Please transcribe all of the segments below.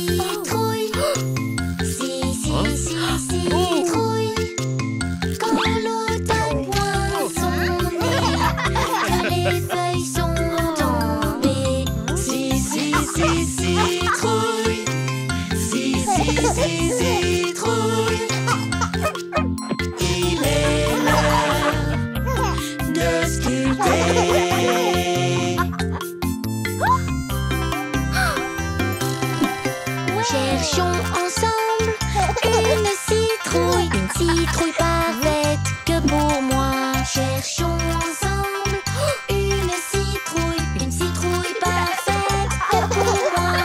Citrouille. Citrouille. Quand l'automne pointe son nez, que les feuilles sont tombées. Citrouille. Citrouille. Il est l'heure de sculpter. Cherchons ensemble une citrouille parfaite que pour moi. Cherchons ensemble une citrouille parfaite que pour moi.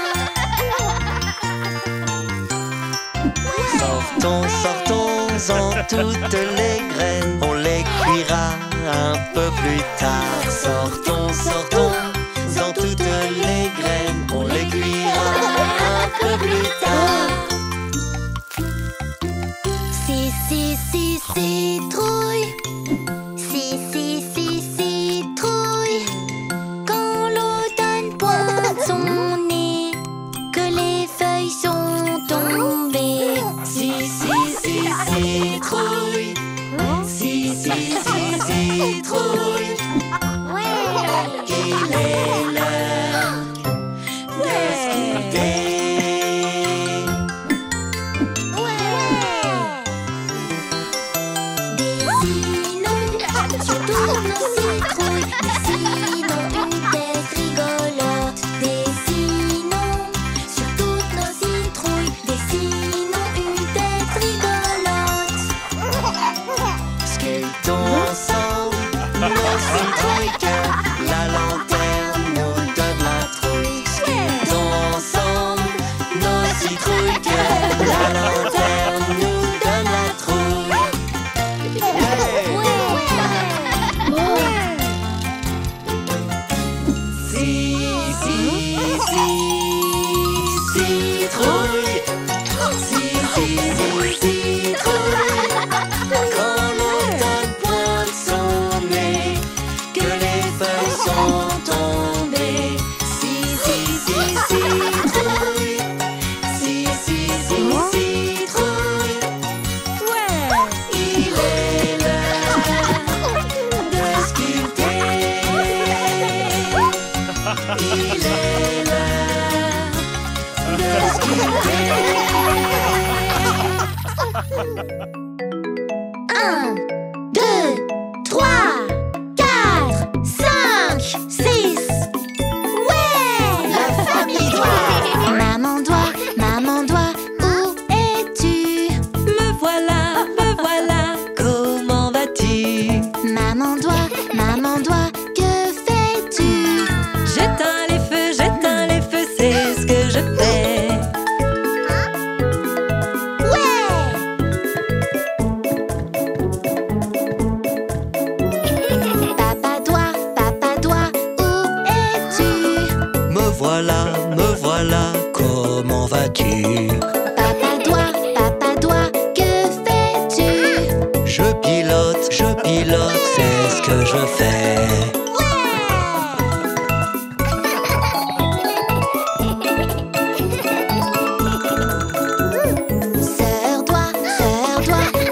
Sortons toutes les graines, on les cuira un peu plus tard. Sortons en toutes les graines, on les cuira un peu plus tard. Citrouille. Citrouille. Quand l'automne pointe son nez, que les feuilles sont tombées. Citrouille. Citrouille. Il est l'heure de sculpter. Dessinons sur toutes nos citrouilles, dessinons une tête rigolote. Dessinons sur toutes nos citrouilles, dessinons une tête rigolote. Sculptons ensemble nos citrouilles que la lanterne nous donne la trouille. Sculptons ensemble nos citrouilles que la lanterne nous donne la trouille. Citrouille. Citrouille. Quand l'automne pointe son nez, que les feuilles sont tombées. Citrouille. Citrouille. Il est l'heure de sculpter. Il est l'heure de sculpter. 1, 2, 3, 4, 5, 6. Ouais! La famille doigt. Maman doigt, où es-tu? Me voilà, comment vas-tu? Maman doigt, que fais-tu? J'éteins les feux, c'est ce que je fais. Papa doigt, où es-tu? Me voilà, comment vas-tu? Papa doigt, que fais-tu? Je pilote, c'est ce que je fais. Sœur doigt,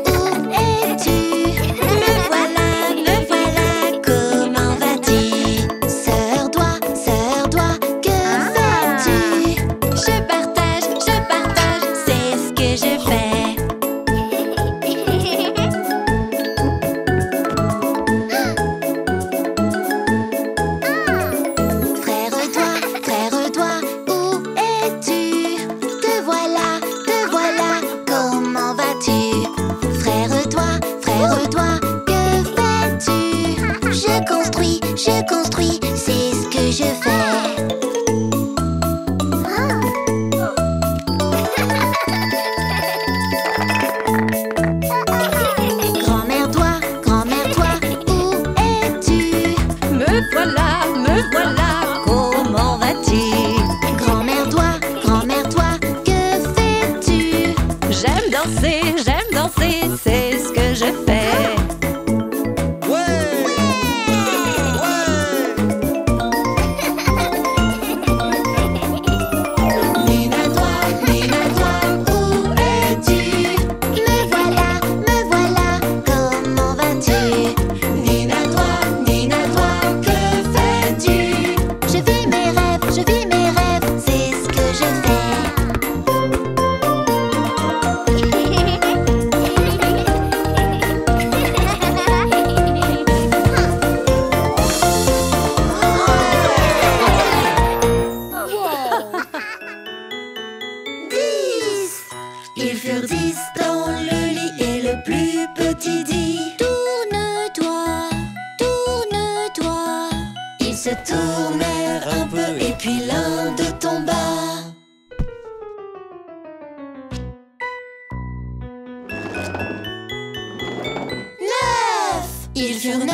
où es-tu? Me voilà, comment vas-tu? Sœur doigt, que fais-tu? Je partage, c'est ce que je fais. danser, c'est ce que je fais. Ouais! Nina toi, où es-tu? Me voilà, comment vas-tu? Nina toi, que fais-tu? Je vis mes rêves, c'est ce que je fais. Ils furent 10 dans le lit et le plus petit dit: Tourne-toi, tourne-toi. Ils se tournèrent un peu et puis l'un d'eux tomba. 9. Ils furent 9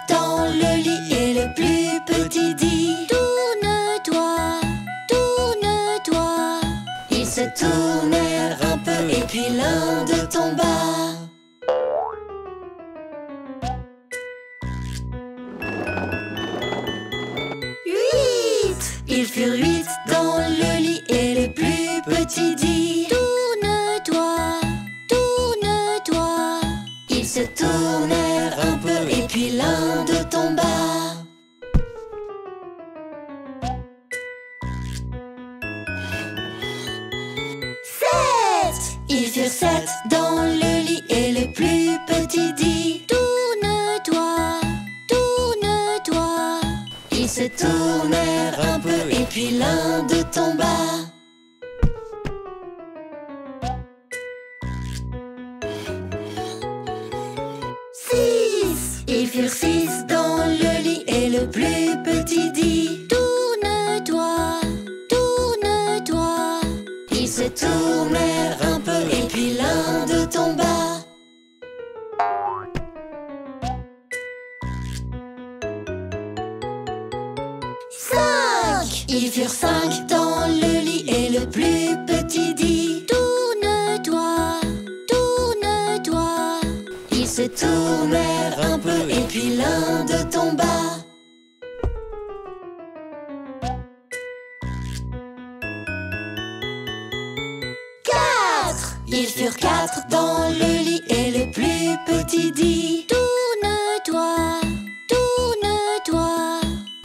dans le lit et le plus petit dit: Tourne-toi, tourne-toi. Ils se tournèrent un peu et puis l'un d'eux tomba. 8. Ils furent 8 dans le lit et le plus petit dit: Tourne-toi, tourne-toi. Ils se tournèrent un peu et puis l'un d'eux tomba. 7. Ils furent 7 dans le lit et le plus petit dit: Tourne-toi, tourne-toi. Ils se tournèrent un peu et puis l'un d'eux tomba. 6. Ils furent 6 dans le lit et le plus petit dit: Tourne-toi, tourne-toi. Ils se tournèrent un peu et puis l'un d'eux tomba. 5. Ils furent 5 dans le lit et le plus petit dit: Tourne-toi, tourne-toi. Ils se tournèrent un peu et puis l'un d'eux tomba. 4. Ils furent 4 dans le lit et le plus petit dit: Tourne-toi, tourne-toi.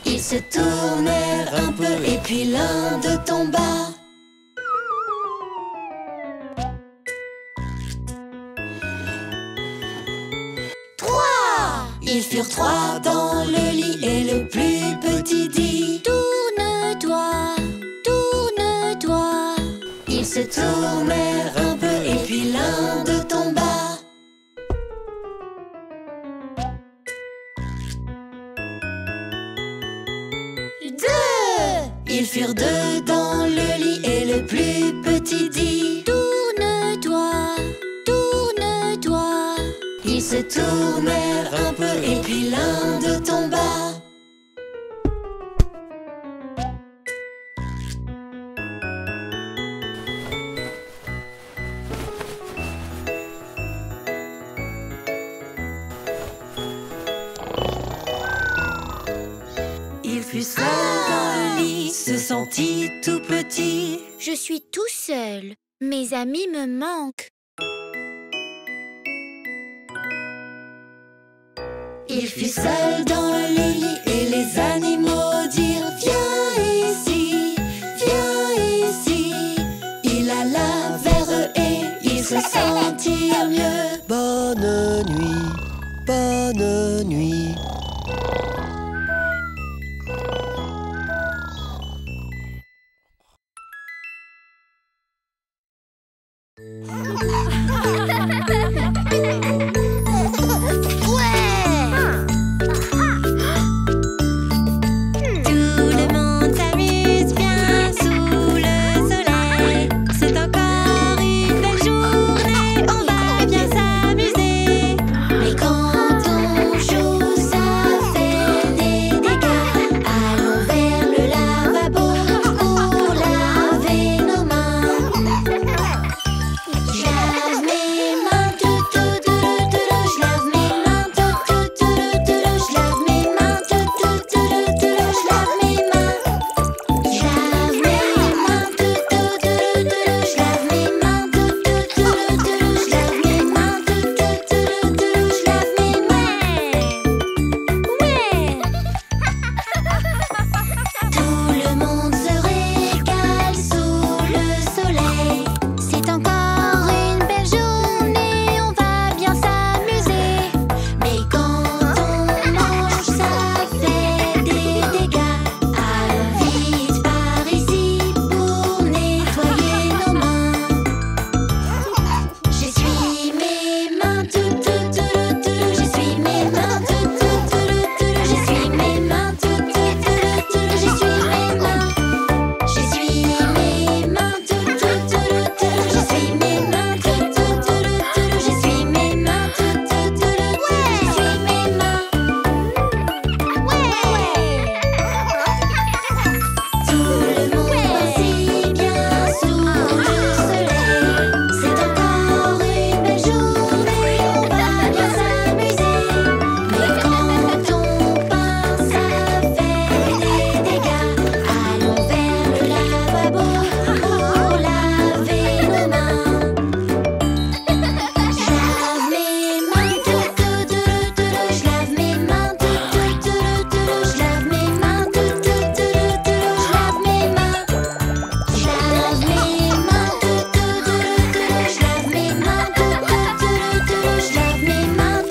Ils se tournèrent un peu et puis l'un d'eux tomba. 3. Ils furent 3 dans le lit et le plus petit dit: Tourne-toi, tourne-toi. Ils se tournèrent un peu et puis l'un d'eux tomba. 2. Ils furent 2 dans le lit et le plus petit dit: Tourne-toi, tourne-toi. Ils se tournèrent un peu et puis l'un d'eux tomba. 'Il fut seul dans le lit, se sentit tout petit. Je suis tout seul. Mes amis me manquent. Il fut seul dans le lit et les animaux dirent: Viens ici, viens ici. Il alla vers eux et ils se sentirent mieux. Bonne nuit, bonne nuit. Tout le monde s'amuse bien sous le soleil. C'est encore une belle journée, on va bien s'amuser. Mais quand on joue, ça fait des dégâts. Allons vers le lavabo pour laver nos mains. Jamais lavabo pour laver nos mains. Je lave mes mains, je lave mes mains, je lave mes mains, je lave mes mains. Je lave mes mains, je lave mes mains, je lave mes mains, je lave mes mains.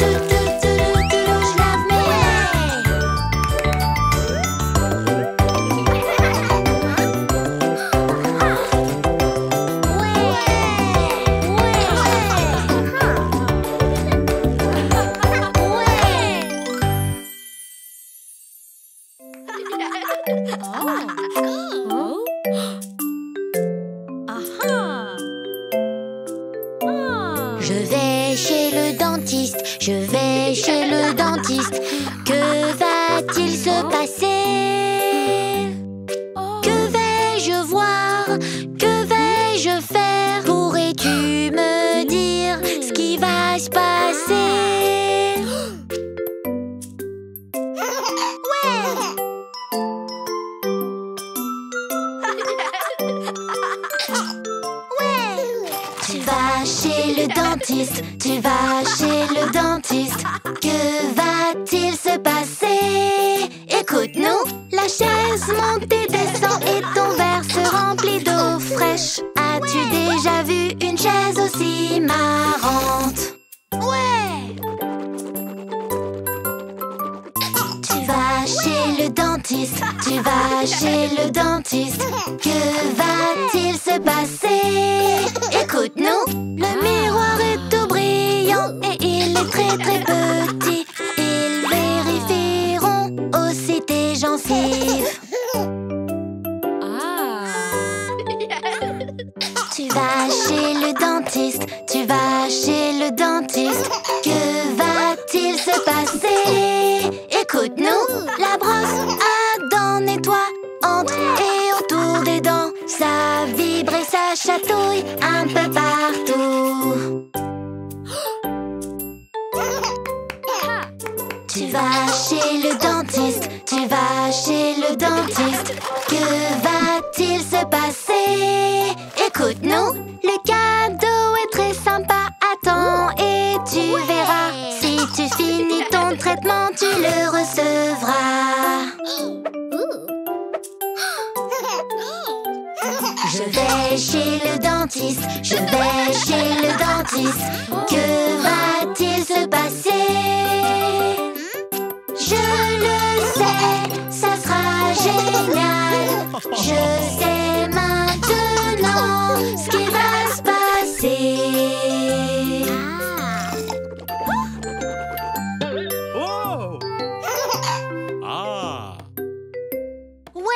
Je vais chez le dentiste, je vais chez le dentiste. Que va-t-il se passer? Que vais-je voir? Que vais-je faire? Pourrais-tu me dire ce qui va se passer? Tu vas chez le dentiste, tu vas chez le dentiste. Que va-t-il se passer? Écoute-nous, la chaise monte et descend et ton verre se remplit d'eau fraîche. As-tu déjà vu une chaise aussi marrante? Ouais! Tu vas chez le dentiste, tu vas chez le dentiste. Que va-t-il se passer? Écoute-nous, le miroir est tout brillant et il est très très petit. Ils vérifieront aussi tes gencives. Tu vas chez le dentiste, tu vas chez le dentiste. Que va-t-il se passer? Écoute-nous, la brosse à dents nettoie entre et autour des dents. Ça vibre et ça chatouille un peu partout. Tu vas chez le dentiste, tu vas chez le dentiste. Que va-t-il se passer? Écoute-nous, le cadeau est très sympa. Attends et tu verras. Si tu finis ton traitement, tu le recevras. Je vais chez le dentiste, je vais chez le dentiste. Que va-t-il se passer? Je le sais, ça sera génial. Je sais maintenant ce qui va se passer. Oh! Ah! Ouais!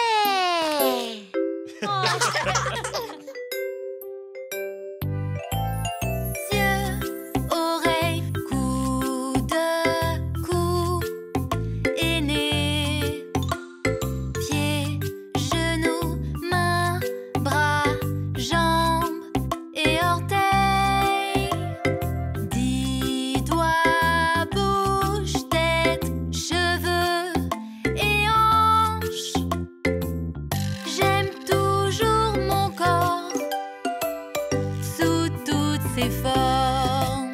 Yeux, oreilles, coude, cou, et nez, pieds, genoux, mains, bras, jambes et orteils. 10 doigts, bouche, tête, cheveux et hanches. J'aime toujours mon corps sous toutes ses formes.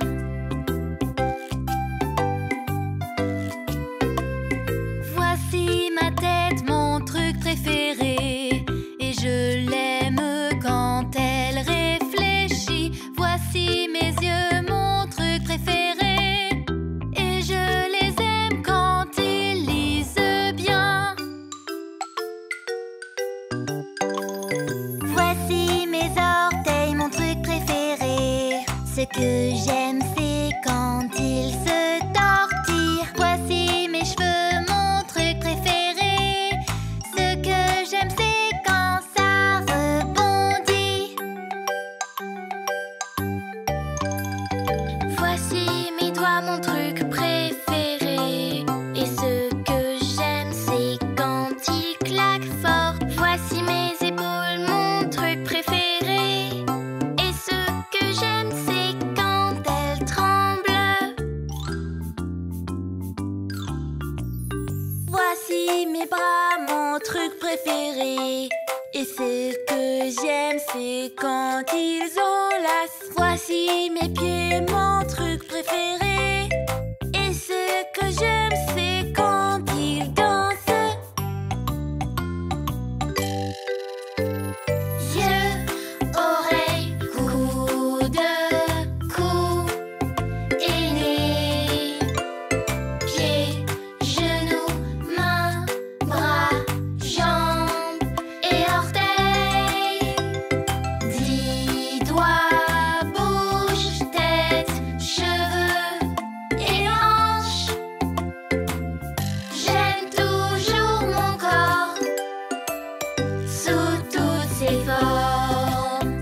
Voici ma tête, mon truc préféré, et je l'aime quand elle réfléchit. Voici mes yeux, mon truc préféré, et je les aime quand ils lisent bien. Voici mes orteils, mon truc préféré. Ce que j'aime, c'est quand ils se tortillent. Voici mes cheveux, mon truc préféré. Ce que j'aime, c'est quand ça rebondit. Voici mes doigts, mon truc préféré. Et ce que j'aime, c'est quand ils claquent fort. Voici mes épaules, mon truc préféré. Et ce que j'aime, c'est quand elles tremblent. c'est quand ils enlacent. Voici mes pieds, mon truc préféré. Et ce que j'aime, c'est quand ils dansent. Yeux, oreilles, coude, cou et nez. Pieds, genoux, mains, bras, jambes et orteils. 10 doigts, bouche, tête, cheveux et hanches. J'aime toujours mon corps sous toutes ses formes.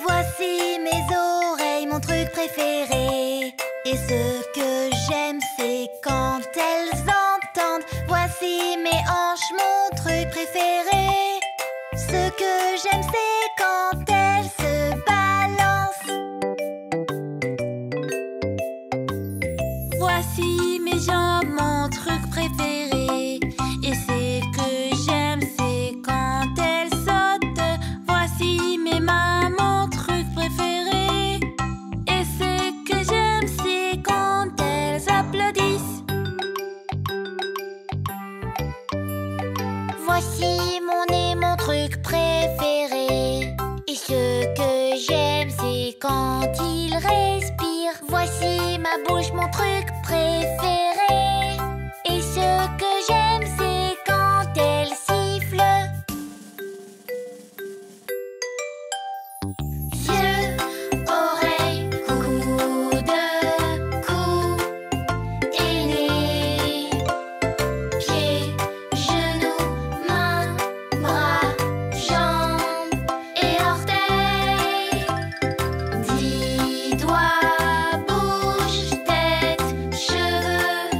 Voici mes oreilles, mon truc préféré. Et ce que j'aime, c'est quand elles entendent. Voici mes hanches, mon truc préféré. Ce que j'aime, c'est quand elles se balancent. Voici mes jambes, mon truc préféré. Et ce que j'aime, c'est quand elles sautent. Voici mes mains, mon truc préféré. Et ce que j'aime, c'est quand elles applaudissent. Voici mon nez, mon truc préféré. Et ce que j'aime, c'est quand il respire. Voici ma bouche, mon truc préféré. Et ce que j'aime, c'est quand elle siffle. Yeux, oreilles, coude, cou et nez. Pieds, genoux, mains, bras, jambes et orteils. 10 doigts, bouche, tête, cheveux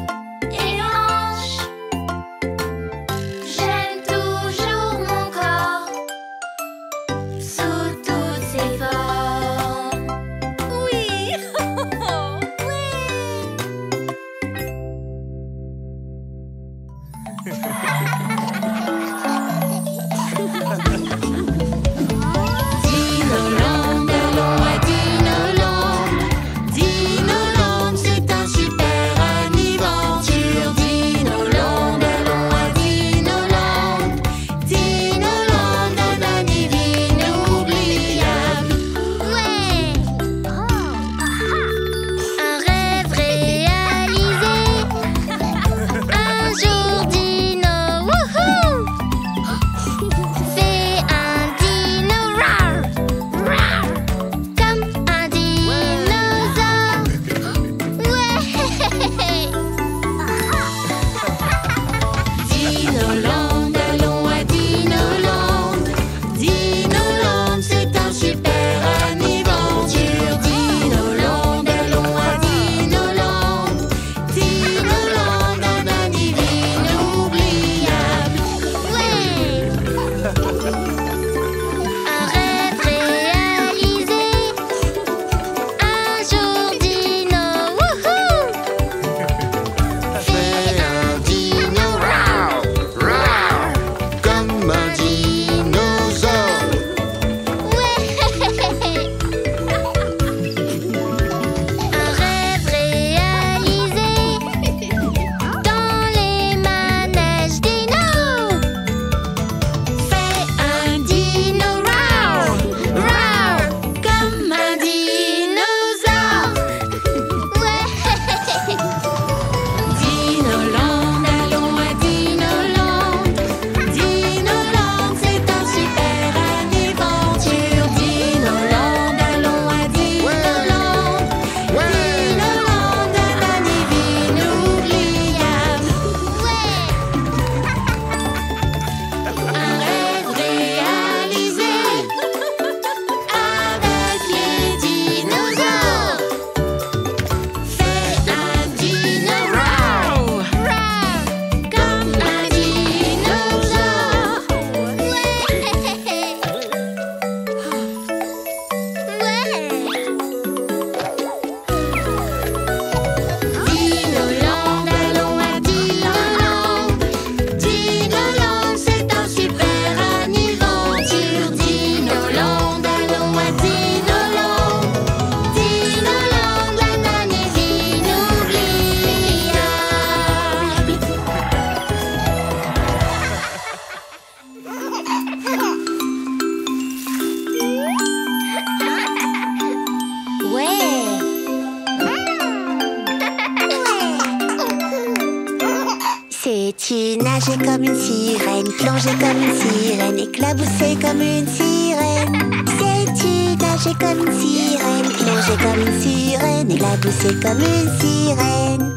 nager comme une sirène, plonger comme une sirène, éclabousser comme une sirène. Sais-tu nager comme une sirène, plonger comme une sirène, éclabousser comme une sirène?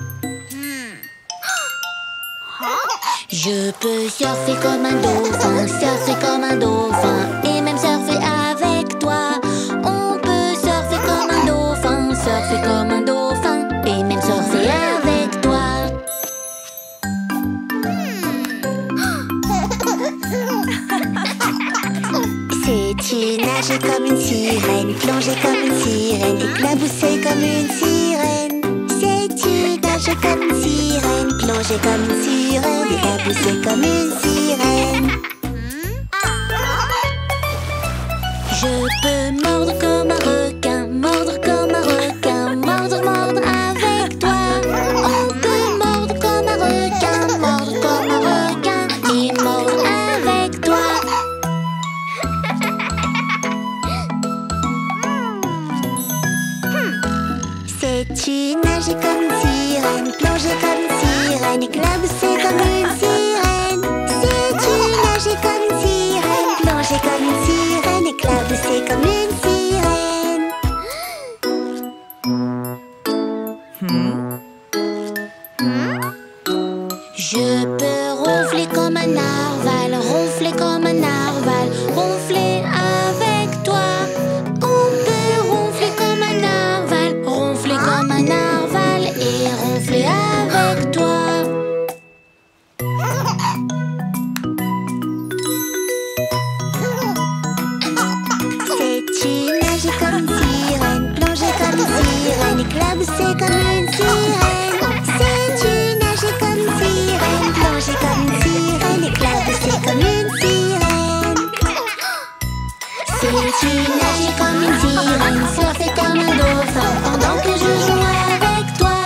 Je peux surfer comme un dauphin, et même surfer avec toi. On peut surfer comme un dauphin, et même surfer avec toi. Sais-tu nager comme une sirène, plonger comme une sirène, éclabousser comme une sirène? Sais-tu nager comme une sirène, plonger comme une sirène, éclabousser comme une sirène? Je peux mordre comme un requin, mordre comme un requin, mordre avec toi. On peut mordre comme un requin, et mordre avec toi. Sais-tu nager comme une sirène, plonger comme une sirène, éclabousser comme une sirène? Sais-tu nager comme une sirène, plonger comme une sirène, éclabousser comme une sirène? Je peux ronfler comme un narval, ronfler comme un narval, ronfler avec toi. On peut ronfler comme un narval, et ronfler avec toi. Sais-tu nager comme une sirène, plonger comme une sirène, éclabousser comme une sirène? Sais-tu nager comme une sirène, plonger comme une sirène, éclabousser comme une sirène? Sais-tu nager comme une sirène, surfer comme un dauphin, pendant que je joue avec toi?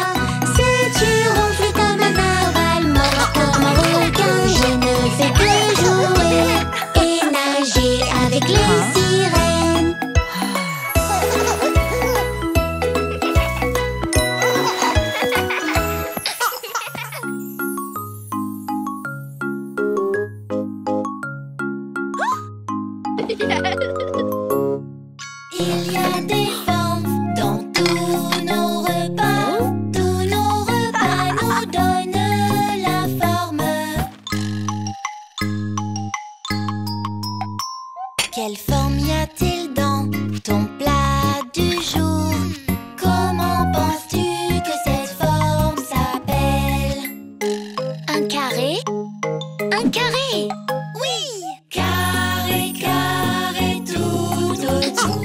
Sais-tu ronfler comme un narval, mordre comme un requin? Je ne fais que jouer et nager avec les sirènes. Il y a des formes dans tous nos repas. Tous nos repas nous donnent la forme. Quelle forme y a-t-il dans ton plat du jour? Comment penses-tu que cette forme s'appelle? Un carré? Un carré! Oui! Carré, carré tout autour.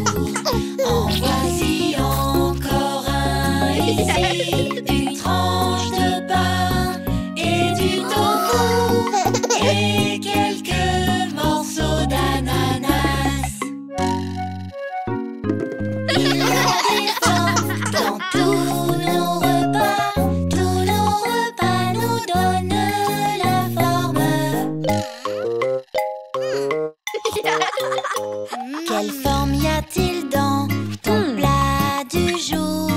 En voici encore un ici. Une tranche de pain et du tofu. Et quelques morceaux d'ananas. Il y a des formes dans tous nos repas. Tous nos repas nous donnent la forme. Quelle forme y a-t-il dans ton plat du jour?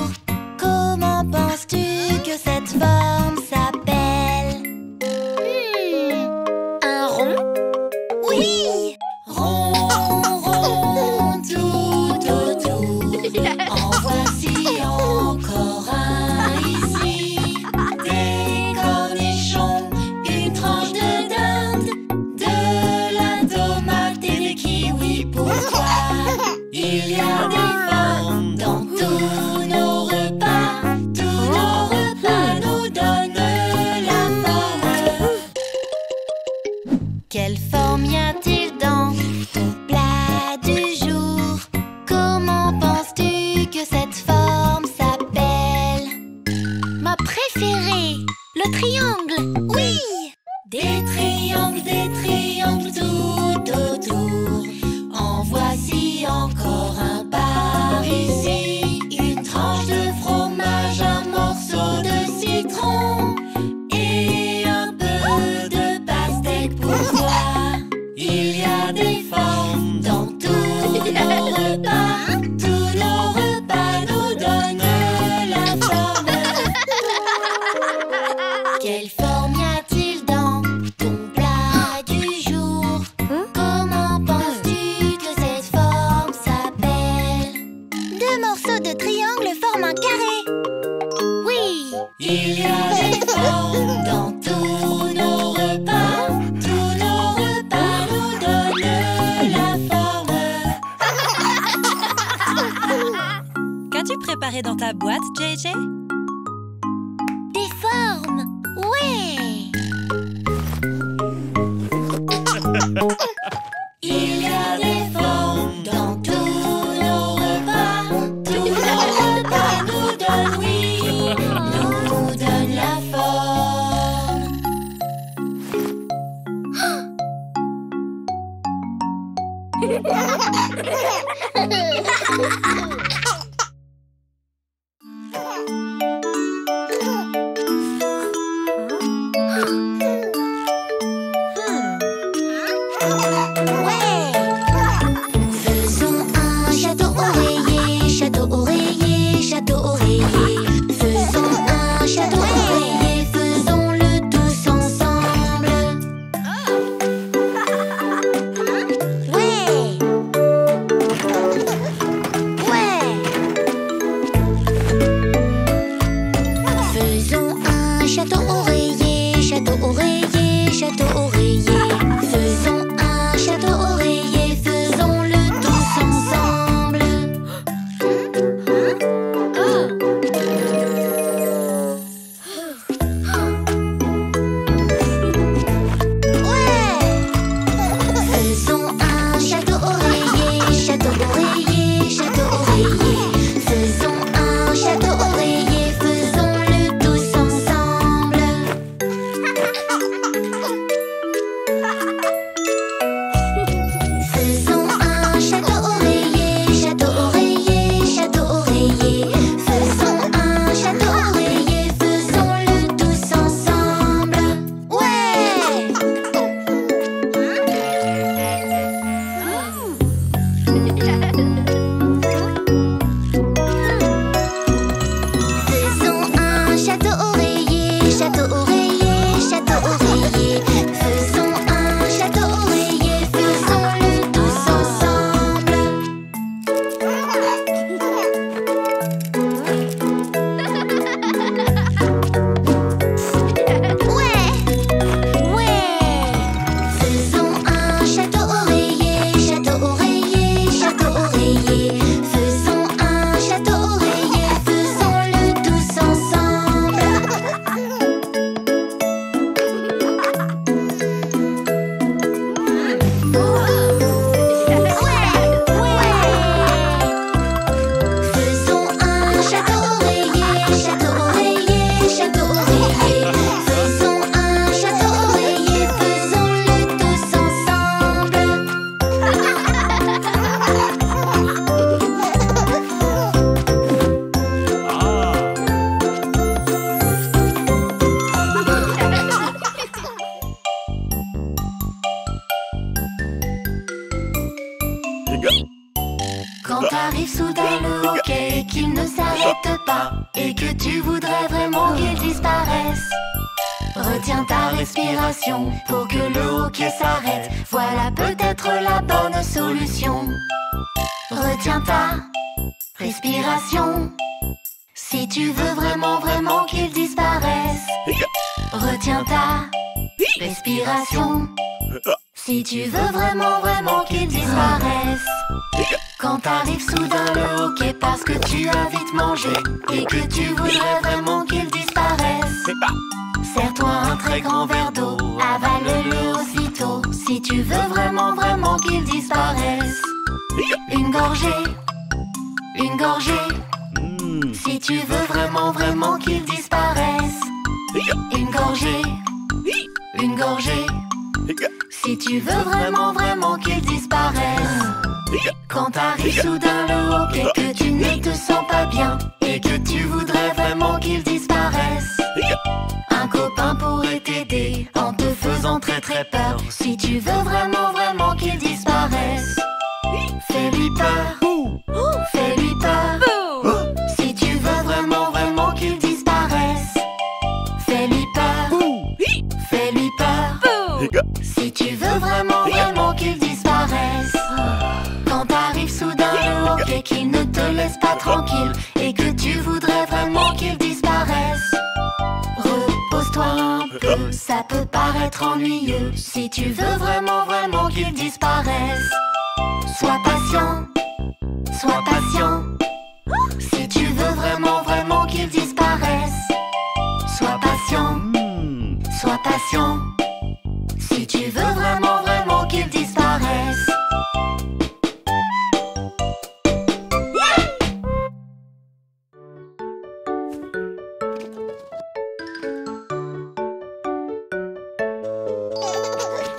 Comment penses-tu que cette forme s'appelle? Un rond? Oui! Rond, rond, tout autour. En voici encore un ici. Des cornichons, une tranche de dinde, de la tomate et des kiwis pour toi. Il y a des formes dans tous nos repas. Tous nos repas nous donnent la forme. Quelle forme y a-t-il dans ton plat du jour? Comment penses-tu que cette forme s'appelle? Ma préférée, le triangle! Oui! Des triangles tout autour. En voici encore un par ici. Une tranche de fromage, un morceau de citron et un peu de pastèque pour toi. Il y a des formes préparé dans ta boîte, JJ? Des formes. Ouais. Il y a des formes dans tous nos repas. Tous nos repas nous donnent, oui, nous donnent la forme. Faisons un château oreiller, château oreiller, château oreiller. Faisons un château oreiller, faisons-le tous ensemble. Ouais. Ouais. Faisons un château oreiller, château oreiller, château oreiller. Faisons un château oreiller, faisons-le tous ensemble. Ouais. Faisons un château oreiller, château oreiller, château oreiller. Faisons un château oreiller, faisons-le tous ensemble. Faisons un château oreiller, château oreiller, château oreiller. Faisons un château oreiller, faisons-le tous ensemble. Ouais. Faisons un château oreiller, château oreiller, château oreiller. Faisons un château oreiller, faisons-le tous ensemble. Ouais, ouais. Faisons un château oreiller, château oreiller, château oreiller. Faisons un château oreiller, faisons-le tous ensemble. Faisons un château oreiller, château oreiller, château oreiller. Faisons un château oreiller, faisons-le tous ensemble. Quand arrive soudain le hockey, qu'il ne s'arrête pas et que tu voudrais vraiment qu'il disparaisse, retiens ta respiration pour que le hockey s'arrête. Voilà peut-être la bonne solution. Retiens ta respiration si tu veux vraiment, vraiment qu'il disparaisse. Retiens ta respiration si tu veux vraiment, vraiment qu'il disparaisse. Quand arrive soudain le hockey parce que tu as vite mangé et que tu voudrais vraiment qu'il disparaisse, serre-toi un très grand verre d'eau, avale-le aussitôt si tu veux vraiment, vraiment qu'il disparaisse. Une gorgée, si tu veux vraiment, vraiment qu'il disparaisse. Une gorgée, si tu veux vraiment, vraiment qu'il disparaisse. Quand arrive soudain le hockey, que tu ne te sens pas bien et que tu voudrais vraiment qu'il disparaisse, un copain pourrait t'aider en te faisant très très peur. Si tu veux vraiment, vraiment qu'il disparaisse, fais-lui peur, fais-lui peur. Si tu veux vraiment, vraiment qu'il disparaisse, fais-lui peur, fais-lui peur. Si tu veux vraiment, vraiment qu'il disparaisse. Quand arrive soudain le hockey, qu'il ne te laisse pas tranquille et que tu voudrais vraiment qu'il disparaisse, repose-toi un peu, ça peut paraître ennuyeux. Si tu veux vraiment, vraiment qu'il disparaisse, sois patient, sois patient. Si tu veux vraiment passion. Si tu veux vraiment, vraiment qu'ils disparaissent.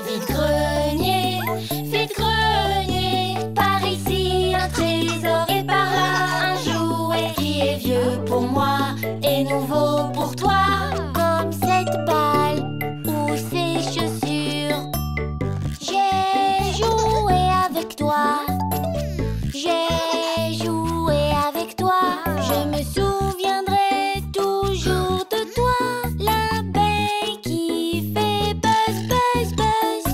Vite grenier, par ici un trésor et par là un jouet qui est vieux pour moi et nouveau pour toi. Comme cette balle ou ces chaussures. J'ai joué avec toi. J'ai joué avec toi. Je me souviendrai toujours de toi. L'abeille qui fait buzz, buzz, buzz.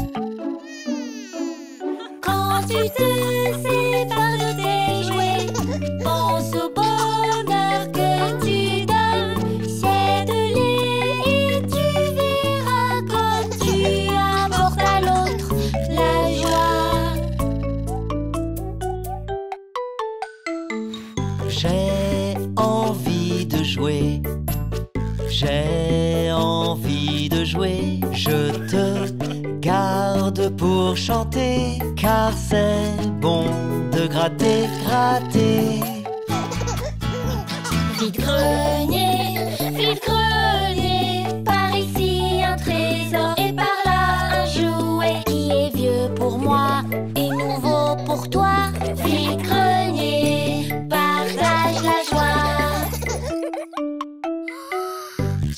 Quand tu te sépares de tes jouets, pense au bonheur que tu donnes. Cède-les et tu verras comme tu apportes à l'autre la joie. J'ai envie de jouer. J'ai envie de jouer. Je te garde pour chanter, car c'est bon de gratter, gratter. Vite grenier, par ici un trésor et par là un jouet Qui est vieux pour moi et nouveau pour toi. Vite grenier, partage la joie.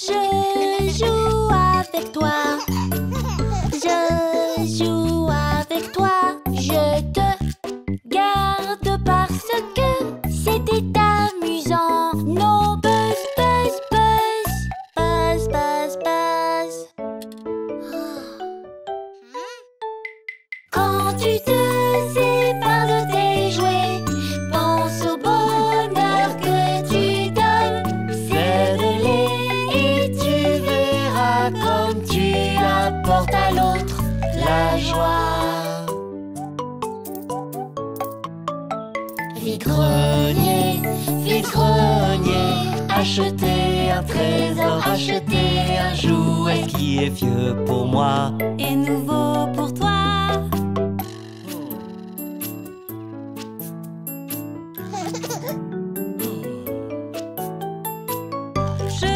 Je joue avec toi. Je joue avec toi. Je te garde parce que c'était amusant. Nos buzz, buzz, buzz. Buzz, buzz, buzz. Quand tu te sépares de tes jouets, pense au bonheur que tu donnes. Cède-les et tu verras comme tu apportes à l'autre la joie. Vite grenier, Acheter un trésor, acheter un jouet qui est vieux pour moi et nouveau pour toi. Je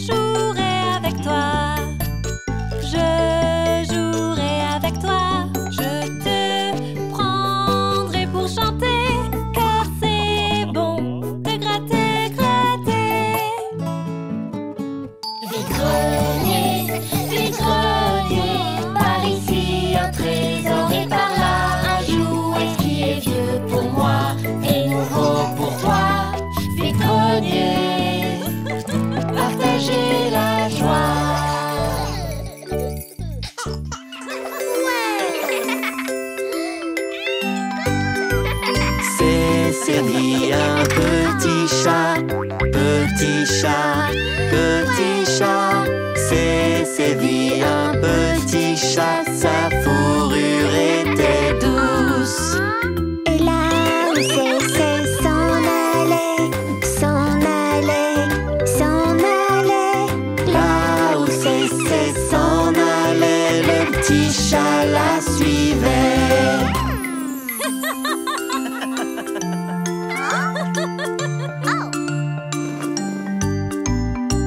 jouerai avec toi. Je jouerai avec toi. Je te prendrai pour chanter, car c'est bon de gratter, gratter. Vite grenier, par ici un trésor et par là un jouet qui est vieux pour moi et nouveau pour toi. Vite grenier, partager la joie. C'est servi un petit chat, petit chat, petit chat. C'est servi un petit chat, sa fourrure était douce. Et là où c'est s'en allait, s'en allait, s'en allait. Là où c'est s'en allait, le petit chat la suivait.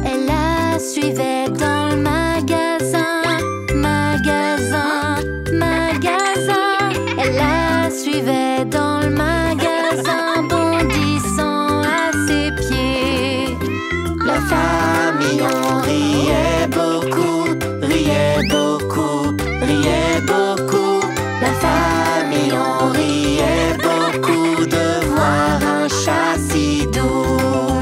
Elle la suivait dans le magasin, magasin, magasin. Elle la suivait dans le magasin, bondissant à ses pieds. La famille en riait beaucoup, riait beaucoup, riait beaucoup. La famille en riait beaucoup de voir un chat si doux.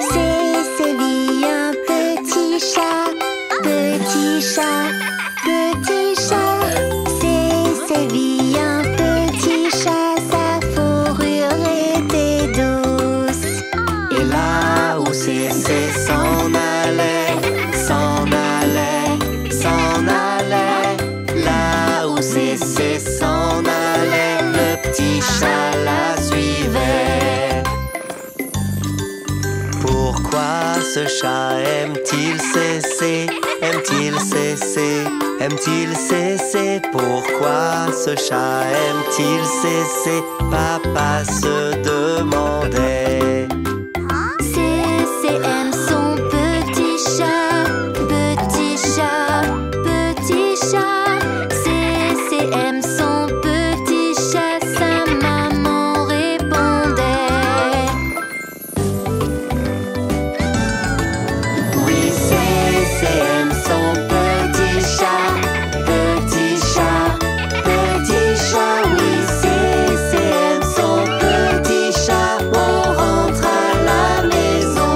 C'est Séville un petit chat, petit chat, petit chat. C'est Séville un petit chat, sa fourrure était douce. Et là où c'est s'en allait, s'en allait, s'en allait. Là où c'est s'en allait, le petit chat la suivait. Pourquoi ce chat aime-t-il cesser? Aime-t-il cesser? Aime-t-il cesser? Pourquoi ce chat aime-t-il cesser? Papa se demandait. Cécé aime son petit chat, petit chat, petit chat. Cécé aime son petit chat, sa maman répondait. Oui, Cécé aime son petit chat, petit chat, petit chat. Oui, Cécé aime son petit chat. On rentre à la maison.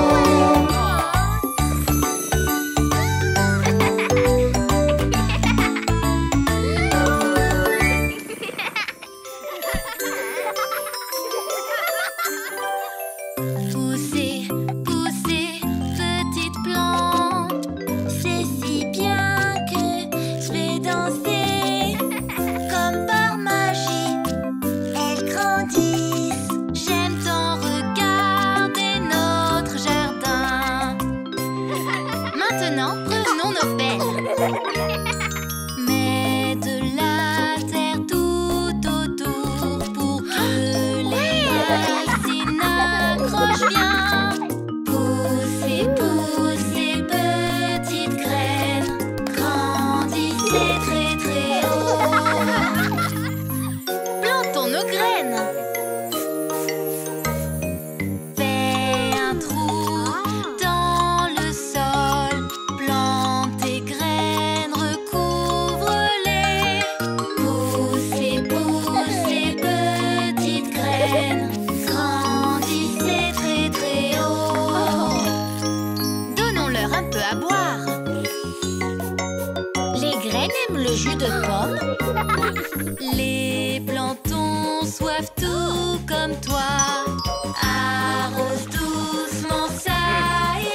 Poussez, poussez, petite plante. C'est si bien que je vais danser. Comme par magie, elles grandissent. J'aime tant regarder notre jardin. Maintenant, prenons nos pelles. Mets de la terre tout autour pour que les racines accrochent bien. Poussez, poussez, petites graines. Grandissez très très haut. Plantons nos graines. Fais un trou dans le sol. Plante tes graines, recouvre-les. Poussez, poussez, petites graines. Grandissez très très haut. Donnons-leur un peu à boire. Les graines aiment le jus de pomme. Les plantes ont soif tout comme toi. Arrose doucement, ça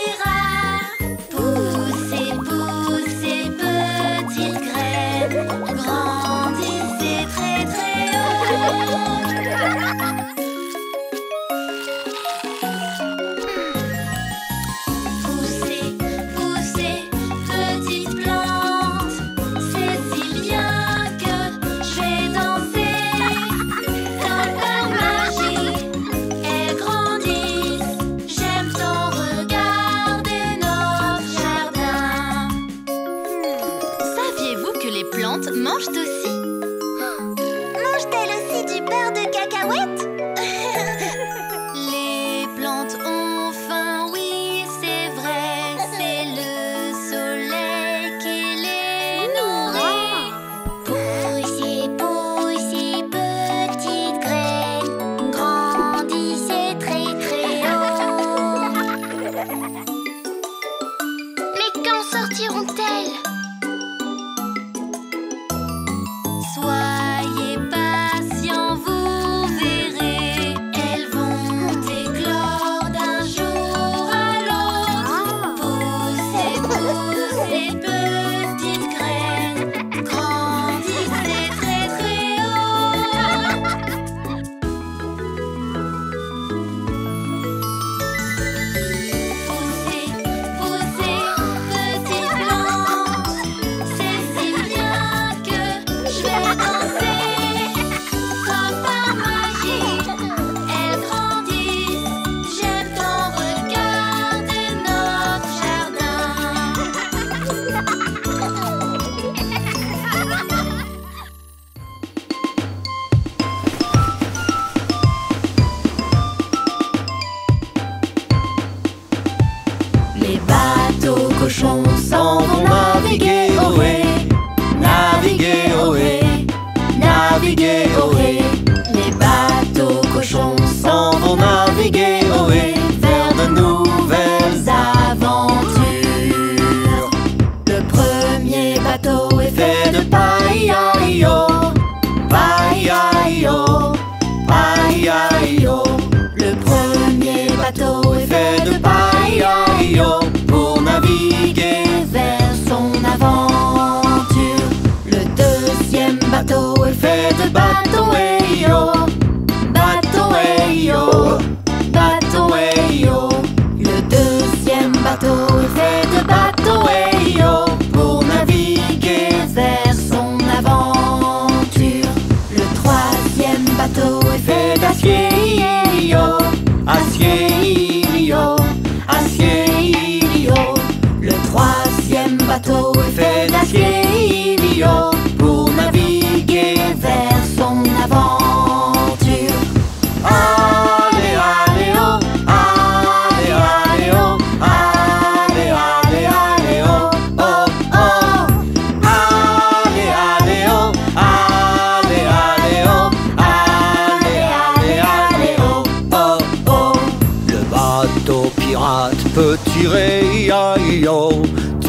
ira. Poussez, poussez, petites graines. Grandissez très très haut. Poussez, poussez, petites plantes. C'est si bien que je vais danser. Dans leur magie, elles grandissent. J'aime tant regarder notre jardin. Saviez-vous que les plantes mangent aussi? Mange-t-elle aussi du beurre de cacahuète? Les plantes ont faim, oui, c'est vrai. C'est le soleil qui les nourrit. Poussez, poussez, petites graines. Grandissez très très haut. Mais quand sortiront-elles? Soyez patients, vous verrez. Elles vont éclore d'un jour à l'autre. Poussez, poussez, petites graines. Grandissez très très haut. Poussez, poussez, petites plantes. C'est si bien que je vais danser. Comme par magie, elles grandissent. J'aime tant regarder notre jardin. Les bateaux cochons s'en vont naviguer, ohé. Naviguer, ohé. Naviguer, ohé. Les bateaux cochons s'en vont naviguer, ohé. Vers de nouvelles aventures. Le premier bateau est fait de paille-aïe-o. Paille-aïe-o. Paille-aïe-o. Le premier bateau est fait de paille-aïe-o. Pour naviguer vers son aventure. Le deuxième bateau est fait de bateau-aïe-o. Bateau-aïe-o. Bateau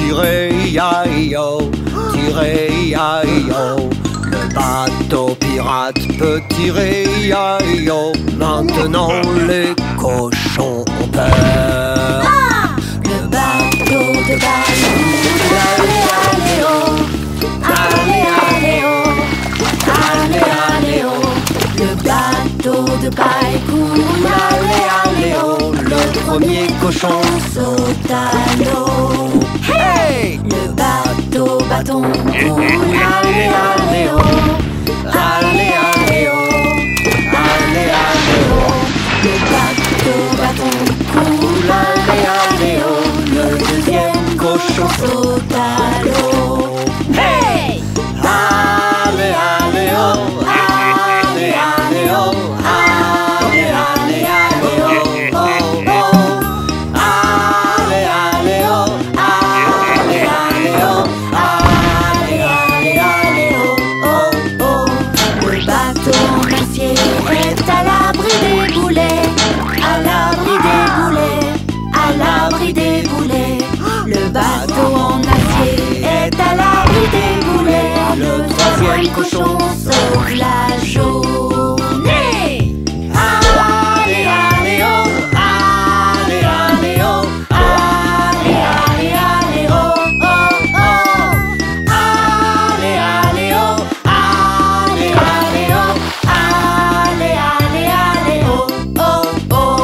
Tirez-i-aïe-o, tirez-i-aïe-o. Le bateau pirate peut tirer-i-aïe-o. Maintenant les cochons ont peur. Le bateau de balle coule, allez, allez, oh. Allez, allez, oh. Allez, allez, oh. Le bateau de paille coule, allez, allez, oh. Le premier cochon saute à l'eau. Hey! Le bateau bâton coule, allez, allez, oh. Allez, allez, oh. Allez, allez, oh. Le bateau bâton coule, allez, allez, oh. Le deuxième cochon saute à l'eau. Hey! Allez, allez, oh. Allez, allez, oh. Allez, allez, allez, oh, oh, oh. Allez, allez, oh. Allez, allez, oh. Allez, allez, allez, oh, oh, oh. Le bateau en acier est à l'abri des boulets. À l'abri des boulets. À l'abri des boulets. Le bateau en acier est à l'abri des boulets. Le troisième cochon sauve la journée. Allez, allez, oh. Allez, allez, oh. Allez, allez, allez, oh, oh, oh. Allez, allez, oh. Allez, allez, oh. Allez, allez, allez, oh, oh, oh.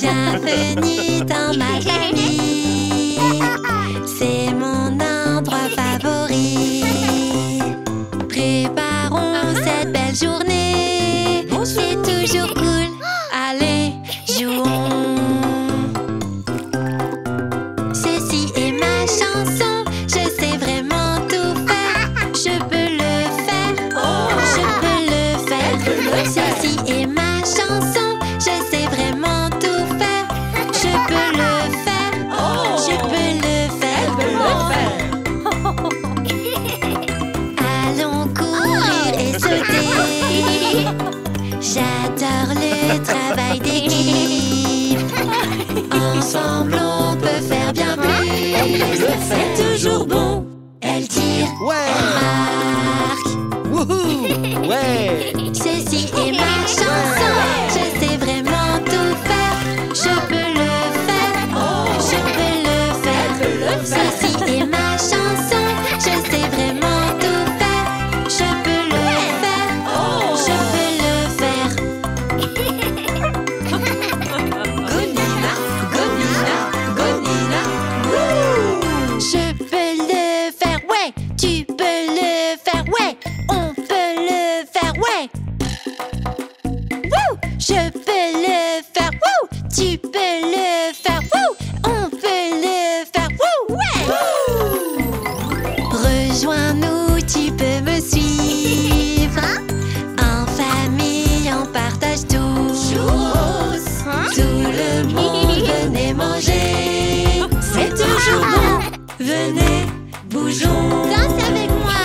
Bienvenue dans ma famille. C'est mon endroit favori. Préparons cette belle journée. C'est toujours cool. Allez, jouons. Ceci est ma chanson. Je sais vraiment tout faire. Je peux le faire. Je peux le faire. Ceci est ma chanson. Je sais vraiment tout faire. Je peux le faire. Je peux le faire. Allons courir et sauter. J'adore le travail d'équipe. Ensemble on peut faire bien plus. C'est toujours bon. Elle tire, elle marque. Wouhou! Ouais! Ceci est ma chanson. Je sais vraiment tout faire. Je peux le faire. Je peux le faire. Ceci est ma chanson. Je sais vraiment tout faire. Je peux le faire. Je peux le faire. Gonina, Gonina, Gonina. Wouh! Je peux le faire. Ouais, tu peux le faire. Ouais, on peut le faire. Ouais. Wouh! Je peux le faire. Wouh! Tu peux le faire. Wouh! On peut le faire. Wouh! Ouais! Rejoins-nous, tu peux me suivre. En famille, on partage tout. Tout le monde, venez manger. C'est toujours bon. Venez, bougeons. Danse avec moi.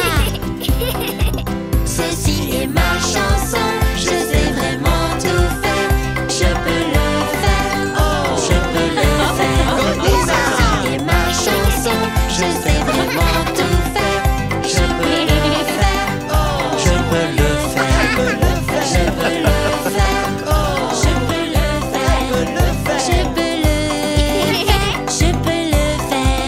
Ceci est ma chanson. Je sais vraiment tout faire. Je peux le faire. Je peux le faire. Ceci est ma chanson. Je sais vraiment tout faire. Je peux le faire. Je peux le faire. Je peux le faire. Je peux le faire. Je peux le faire. Je peux le faire.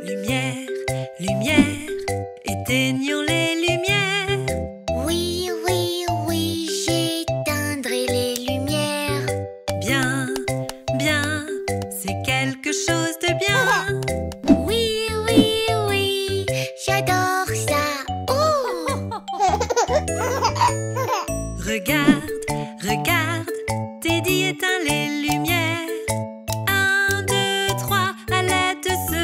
Lumière, lumière, éteignons les lumières. Oui, oui, oui, j'éteindrai les lumières. Bien, bien, c'est quelque chose de bien. Oui, oui, oui, j'adore ça. Oh! Regarde, regarde, Teddy éteint les lumières. 1, 2, 3, à l'aide de ce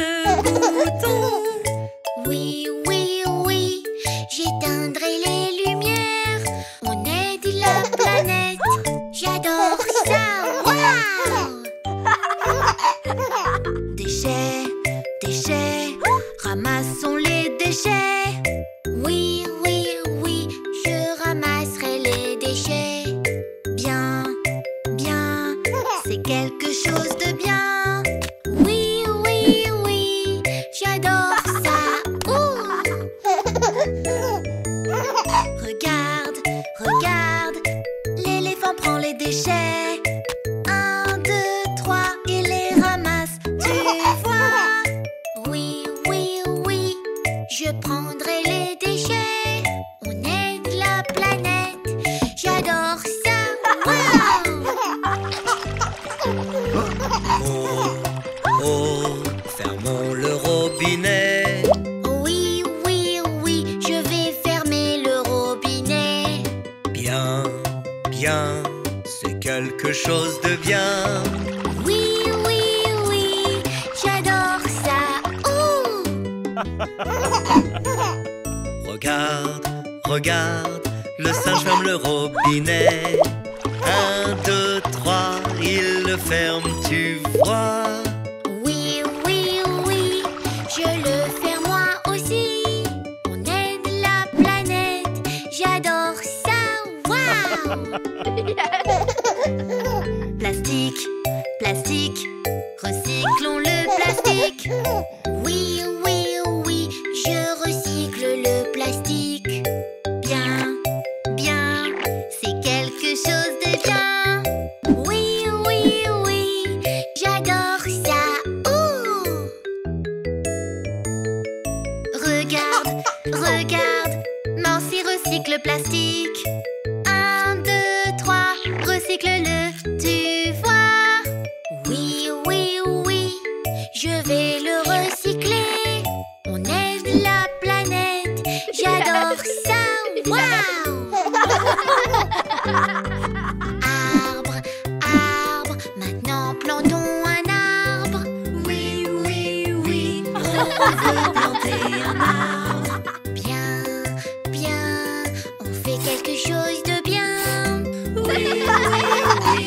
Fermons le robinet. Oui, oui, oui, je vais fermer le robinet. Bien, bien, c'est quelque chose de bien. Oui, oui, oui, j'adore ça. Oh! Regarde, regarde, le singe ferme le robinet. 1, 2, 3, il le ferme, tu vois. Oui, oui, oui, je le fais moi aussi. On aide la planète, j'adore ça. Waouh! Plastique, plastique, recyclons le plastique. Oui, oui, oui, je recycle le plastique. Bien, bien, c'est quelque chose de bien. Oui, oui, oui, j'adore ça. Oh! Regarde, regarde, Nancy recycle le plastique. 1, 2, 3, recycle-le, tu vois. Oui, oui, oui, je vais le recycler. On aide la planète, j'adore ça. Waouh! Arbre, arbre, maintenant plantons un arbre. Oui, oui, oui, on veut planter un arbre. Bien, bien, on fait quelque chose de bien. Oui, oui, oui,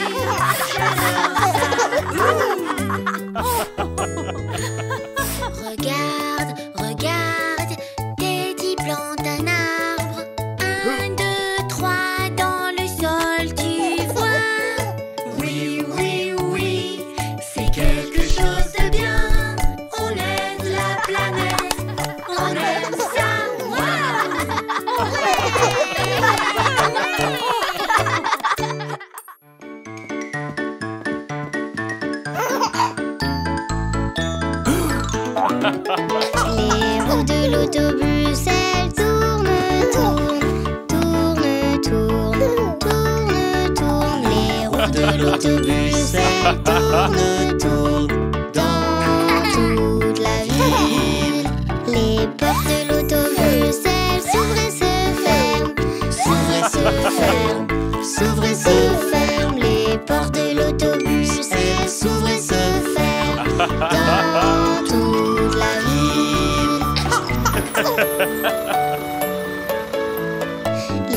regarde, regarde, Teddy plante un arbre. 1, 2, 3, dans le sol, tu vois. Oui, oui, oui, c'est quelque chose de bien. On aide la planète, on aime ça. Les roues de l'autobus, elles tournent, tournent, tournent, tournent, tournent, tournent. Les roues de l'autobus, elles tournent, tournent dans toute la ville. Les portes de l'autobus, elles s'ouvrent et se ferment, s'ouvrent et se ferment, s'ouvrent et se ferment. Les portes de l'autobus, elles s'ouvrent et se ferment dans toute la ville.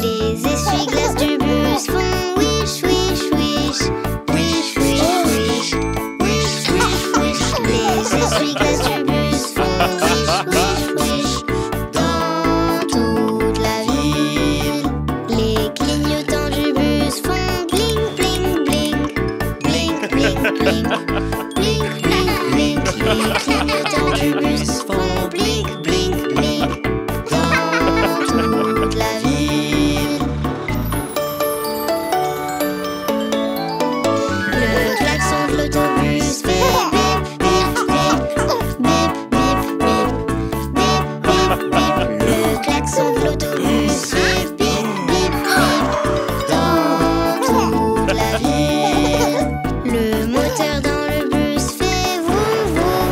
Les essuie-glaces du bus font wish, wish, wish, wish, wish, wish, wish, wish, wish. Les essuie-glaces du bus font wish, wish, wish dans toute la ville. Les clignotants du bus font bling, bling, bling, bling, bling, bling, bling, bling, bling. Les clignotants du bus font bling, bling, bling dans toute la ville. Le klaxon de l'autobus fait bip, bip, bip, bip, bip, bip, bip, bip, bip. Le klaxon de l'autobus fait bip, bip, bip dans toute la ville. Le moteur dans le bus fait vroom, vroom,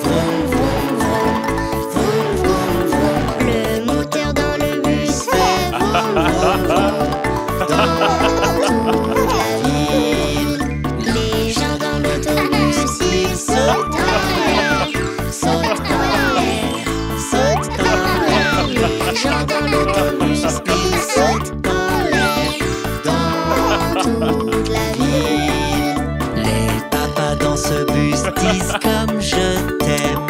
vroom, vroom, vroom, vroom, vroom, vroom, vroom. Le moteur dans le bus fait vroom, vroom, vroom dans toute la ville. Les gens dans l'autobus, ils sautent en l'air, sautent en l'air, sautent en l'air. Les gens dans l'autobus, ils sautent en l'air dans toute la ville. Les papas dans ce bus disent comme je t'aime,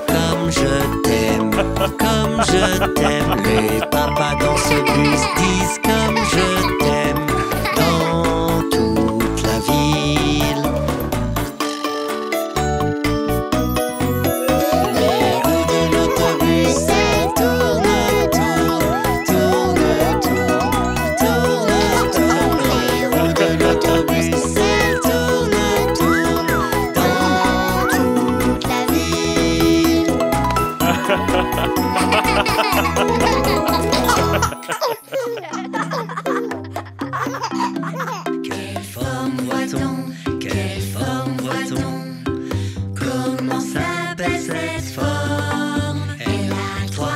comme je t'aime, comme je t'aime. Les papas dans ce bus disent comme je t'aime dans toute la ville. Les roues de l'autobus, elles tournent, tournent, tournent, tournent, tournent, tournent. Les roues de l'autobus, elles tournent, tournent dans toute la ville. s'appelle cette forme? Elle a 3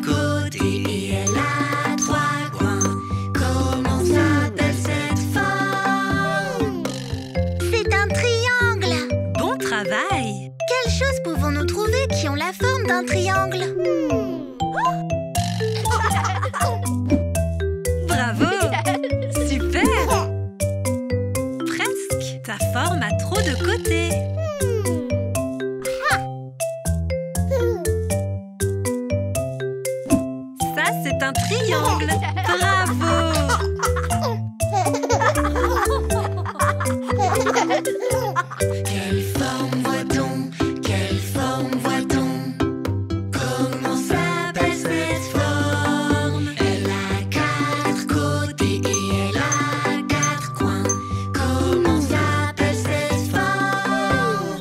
côtés et elle a 3 coins. Comment s'appelle cette forme? C'est un triangle. Bon travail! Quelles choses pouvons-nous trouver qui ont la forme d'un triangle? Bravo! Super! Presque! Ta forme a trop de côtés. Ça, c'est un triangle. Bravo! Quelle forme voit-on? Quelle forme voit-on? Comment s'appelle cette forme? Elle a 4 côtés et elle a 4 coins. Comment s'appelle cette forme?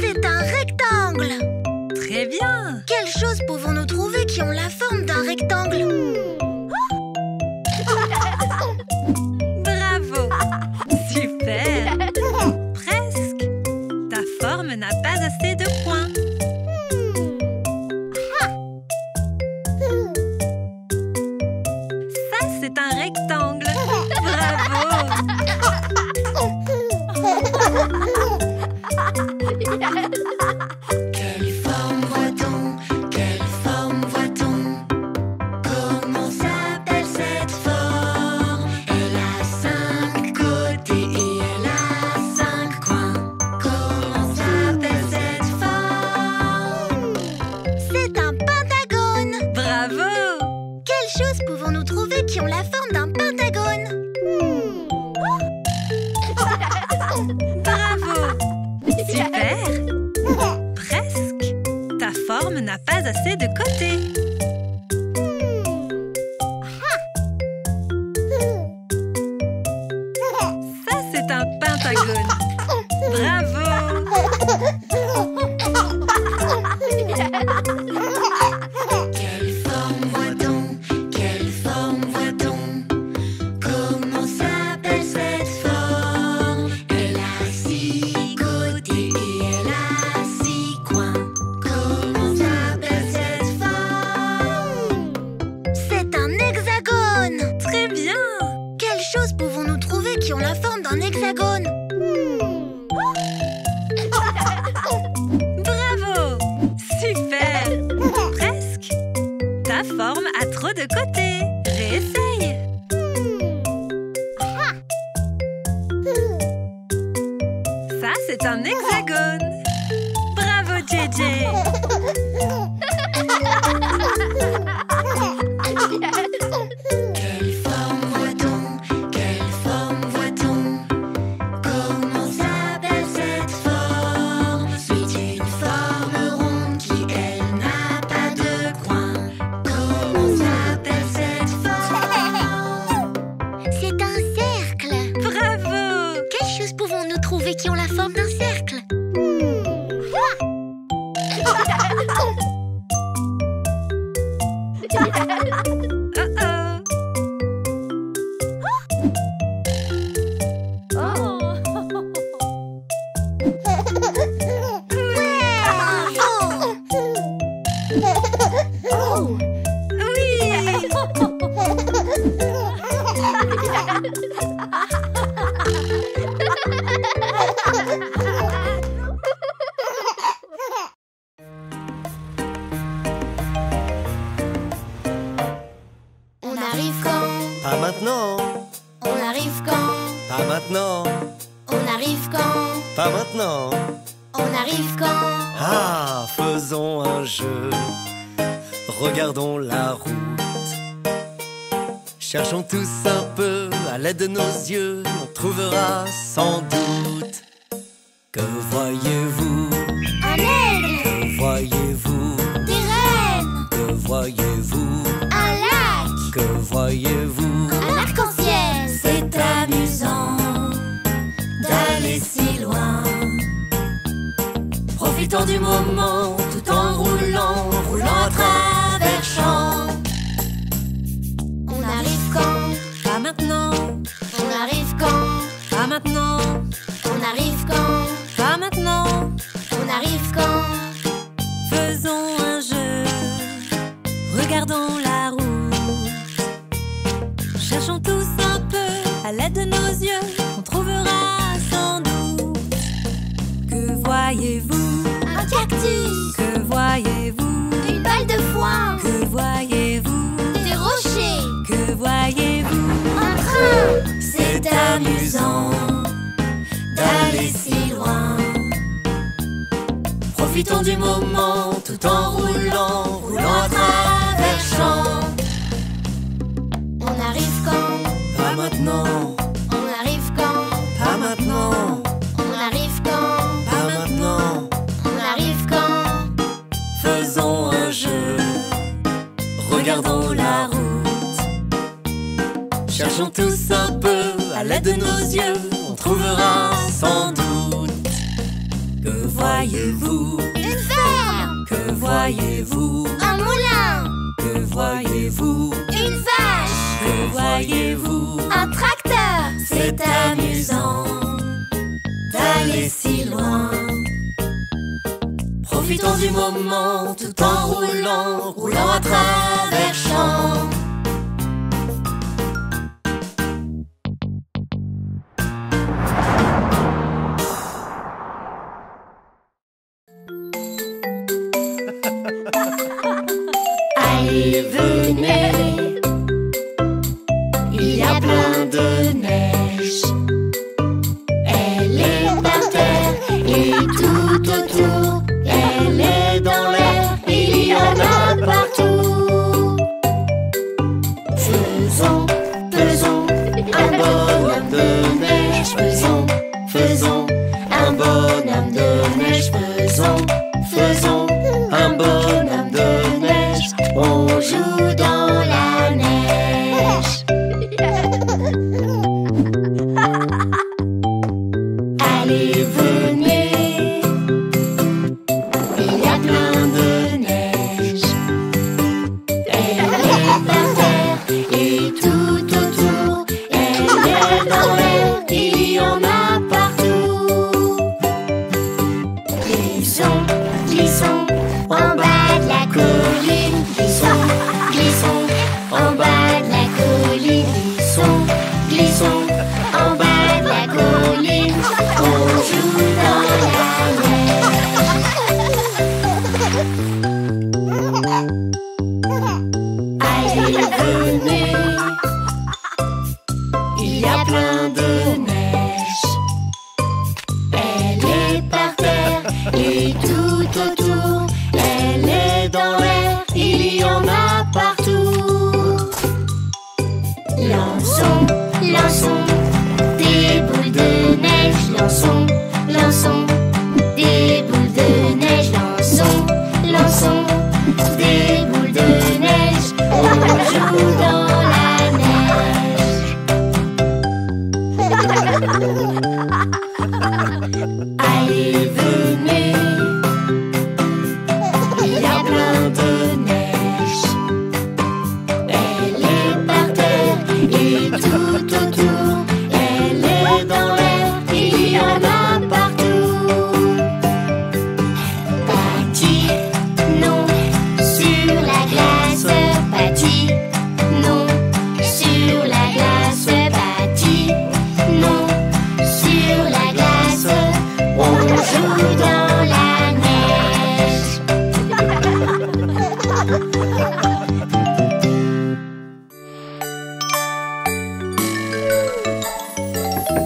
C'est un rectangle. Très bien! Quelles choses pouvons-nous trouver qui ont la forme d'un rectangle? Bravo! Super! Presque! Ta forme n'a pas assez de points. Ça, c'est un rectangle. Bravo! Quelle forme voit-on? Quelle forme voit-on? Comment s'appelle cette forme? Elle a 5 côtés et elle a 5 coins. Comment s'appelle cette forme? C'est un pentagone. Bravo! Quelles choses pouvons-nous trouver qui ont la forme d'un pentagone? Bravo! Super! Presque! Ta forme n'a pas assez de côtés. Ça, c'est un pentagone. Bravo! Quelle forme voit-on? Quelle forme voit-on? Comment s'appelle cette forme? Elle a 6 côtés et elle a 6 coins. Comment s'appelle cette forme? C'est un hexagone. Très bien! Quelles choses pouvons-nous trouver qui ont la forme d'un hexagone? Bravo! Super! Presque! Ta forme a trop de côtés. Réessaye! Ça, c'est un hexagone. Bravo, JJ! Quelle forme voit-on? Quelle forme voit-on? Comment s'appelle cette forme? C'est une forme ronde qui, elle, n'a pas de coin. Comment s'appelle cette forme? C'est un cercle. Bravo! Quelles choses pouvons-nous trouver qui ont la forme d'un cercle? On arrive quand? Pas maintenant, On arrive quand? pas maintenant, On arrive quand? pas maintenant. On arrive quand? Ah, faisons un jeu. Regardons la route. Cherchons tous un peu à l'aide de nos yeux. On trouvera sans doute. Que voyez-vous? Un aigle, Que voyez-vous? des rennes, Que voyez-vous? un lac, Que voyez-vous? un arc-en-ciel. C'est amusant d'aller si loin. Profitons du moment tout en roulant, roulant à travers champs. On arrive quand? Pas maintenant! On arrive quand? Pas maintenant! On arrive quand? Pas maintenant! On arrive quand? cactus. Que voyez-vous? Une balle de foin. Que voyez-vous? Des rochers. Que voyez-vous? Un train. C'est amusant d'aller si loin. Profitons du moment tout en roulant, roulant à travers champs. On arrive quand? Pas maintenant, On arrive quand? pas maintenant, On arrive quand? pas maintenant. On arrive quand? Faisons un jeu, regardons la route. Cherchons tous un peu, à l'aide de nos yeux, on trouvera sans doute. Que voyez-vous? Une ferme. Que voyez-vous? Un moulin. Que voyez-vous? Une vache. Que voyez-vous? Un tracteur. C'est amusant d'aller si loin. Profitons du moment tout en roulant, roulant à travers champs. Allez, venez. Il y a plein de neige. Elle est par terre et tout autour. Elle est dans l'air, il y en a partout. Faisons, faisons un bonhomme de neige. Faisons, faisons un bonhomme de neige. Faisons, faisons un bonhomme de neige. On joue dans la neige. Allez, venez. Il y a plein de neige. Elle est par terre et tout autour. Elle est dans l'air, il y en a partout. Glissons, glissons en bas de la colline. Glissons, glissons en bas de la colline. Glissons, glissons en bas de la colline. On joue dans la neige. Allez, venez. Il y a plein de neige. Elle est par terre et tout autour. Elle est dans l'air, il y en a partout. Lançons, lançons des boules de neige. Lançons, lançons des boules de neige. Lançons, lançons des boules de neige. On joue dans la neige. Allez, venez. Il y a plein de neige. Elle est par terre et tout autour. Elle est dans l'air, il y en a partout. Patinons sur la glace. Patinons sur la glace. Patinons sur la glace. On joue dans la neige.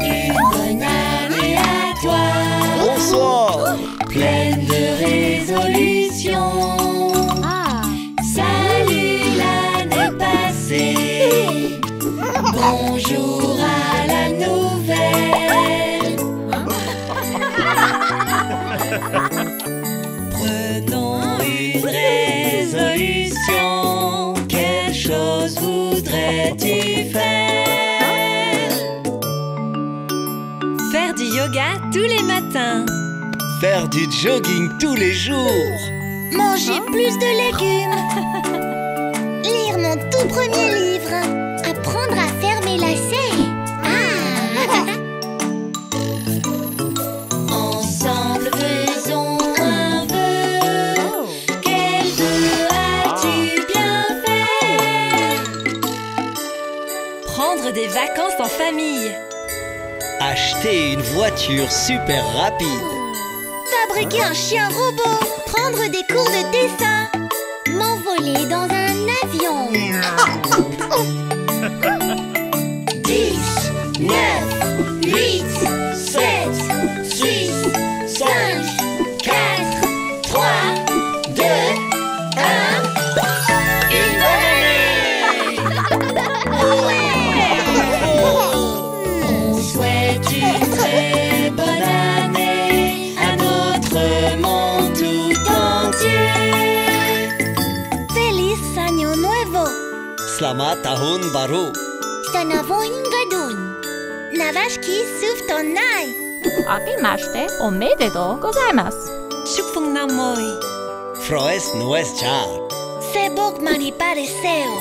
Une bonne année à toi, Bonsoir. pleine de résolutions. Salut l'année passée. Bonjour à la nouvelle. Prenons une résolution. Quelle chose voudrais-tu faire? Faire du yoga tous les matins. Faire du jogging tous les jours. Manger plus de légumes. Lire mon tout premier livre. Apprendre à faire mes lacets. Ensemble faisons un vœu. Quel vœu as-tu bien fait? Prendre des vacances en famille. Acheter une voiture super rapide. fabriquer un chien robot, prendre des cours de dessin, m'envoler dans un avion. 10, 9, 8, 7, 6, 5, 4, 3, 2, 1. Une bonne année! On souhaite une très bonne année à notre monde tout entier. Feliz Año Nuevo! Selamat Tahun Baru. Sa nowym gadun. Na wasz kis suf tonai. 明けましておめでとうございます。 Chukfung na moi. Froes Nues Char. Sebok mani pareseo.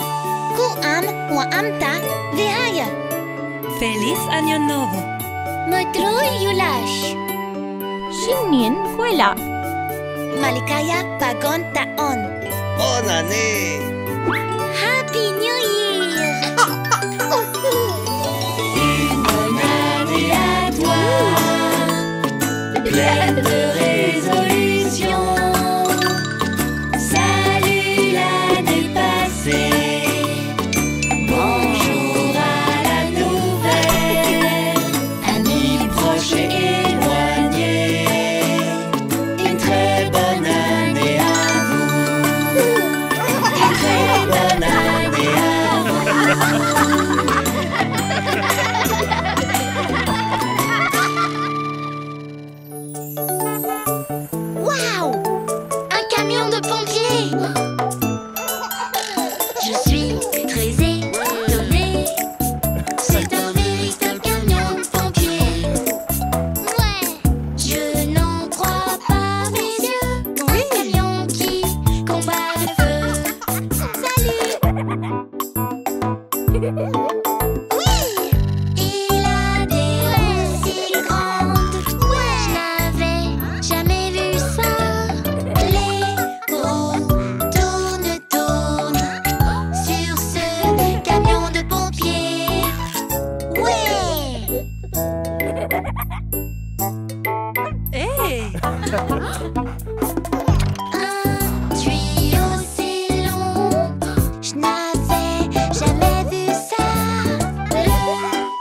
Ku am wa amta vihaya. Feliz Año Novo. Matruy yulash. 新年快乐！ Malikaya pagon taon. Bonne année. Happy New Year! Une bonne année à toi, pleine de résolutions. Salut l'année passée, bonjour à la nouvelle. Amis proches et éloignés, une très bonne année à vous. Une très bonne année à vous. Waouh! Un camion de pompiers! Je suis très étonnée. C'est un véritable camion de pompiers. Ouais! Je n'en crois pas mes yeux. Un camion qui combat le feu. Salut! Oui! Il a des roues si grandes. Ouais! Je n'avais jamais vu ça. Les roues tournent, tournent sur ce camion de pompiers. Ouais! Hey! Un tuyau si long, je n'avais jamais vu ça. Le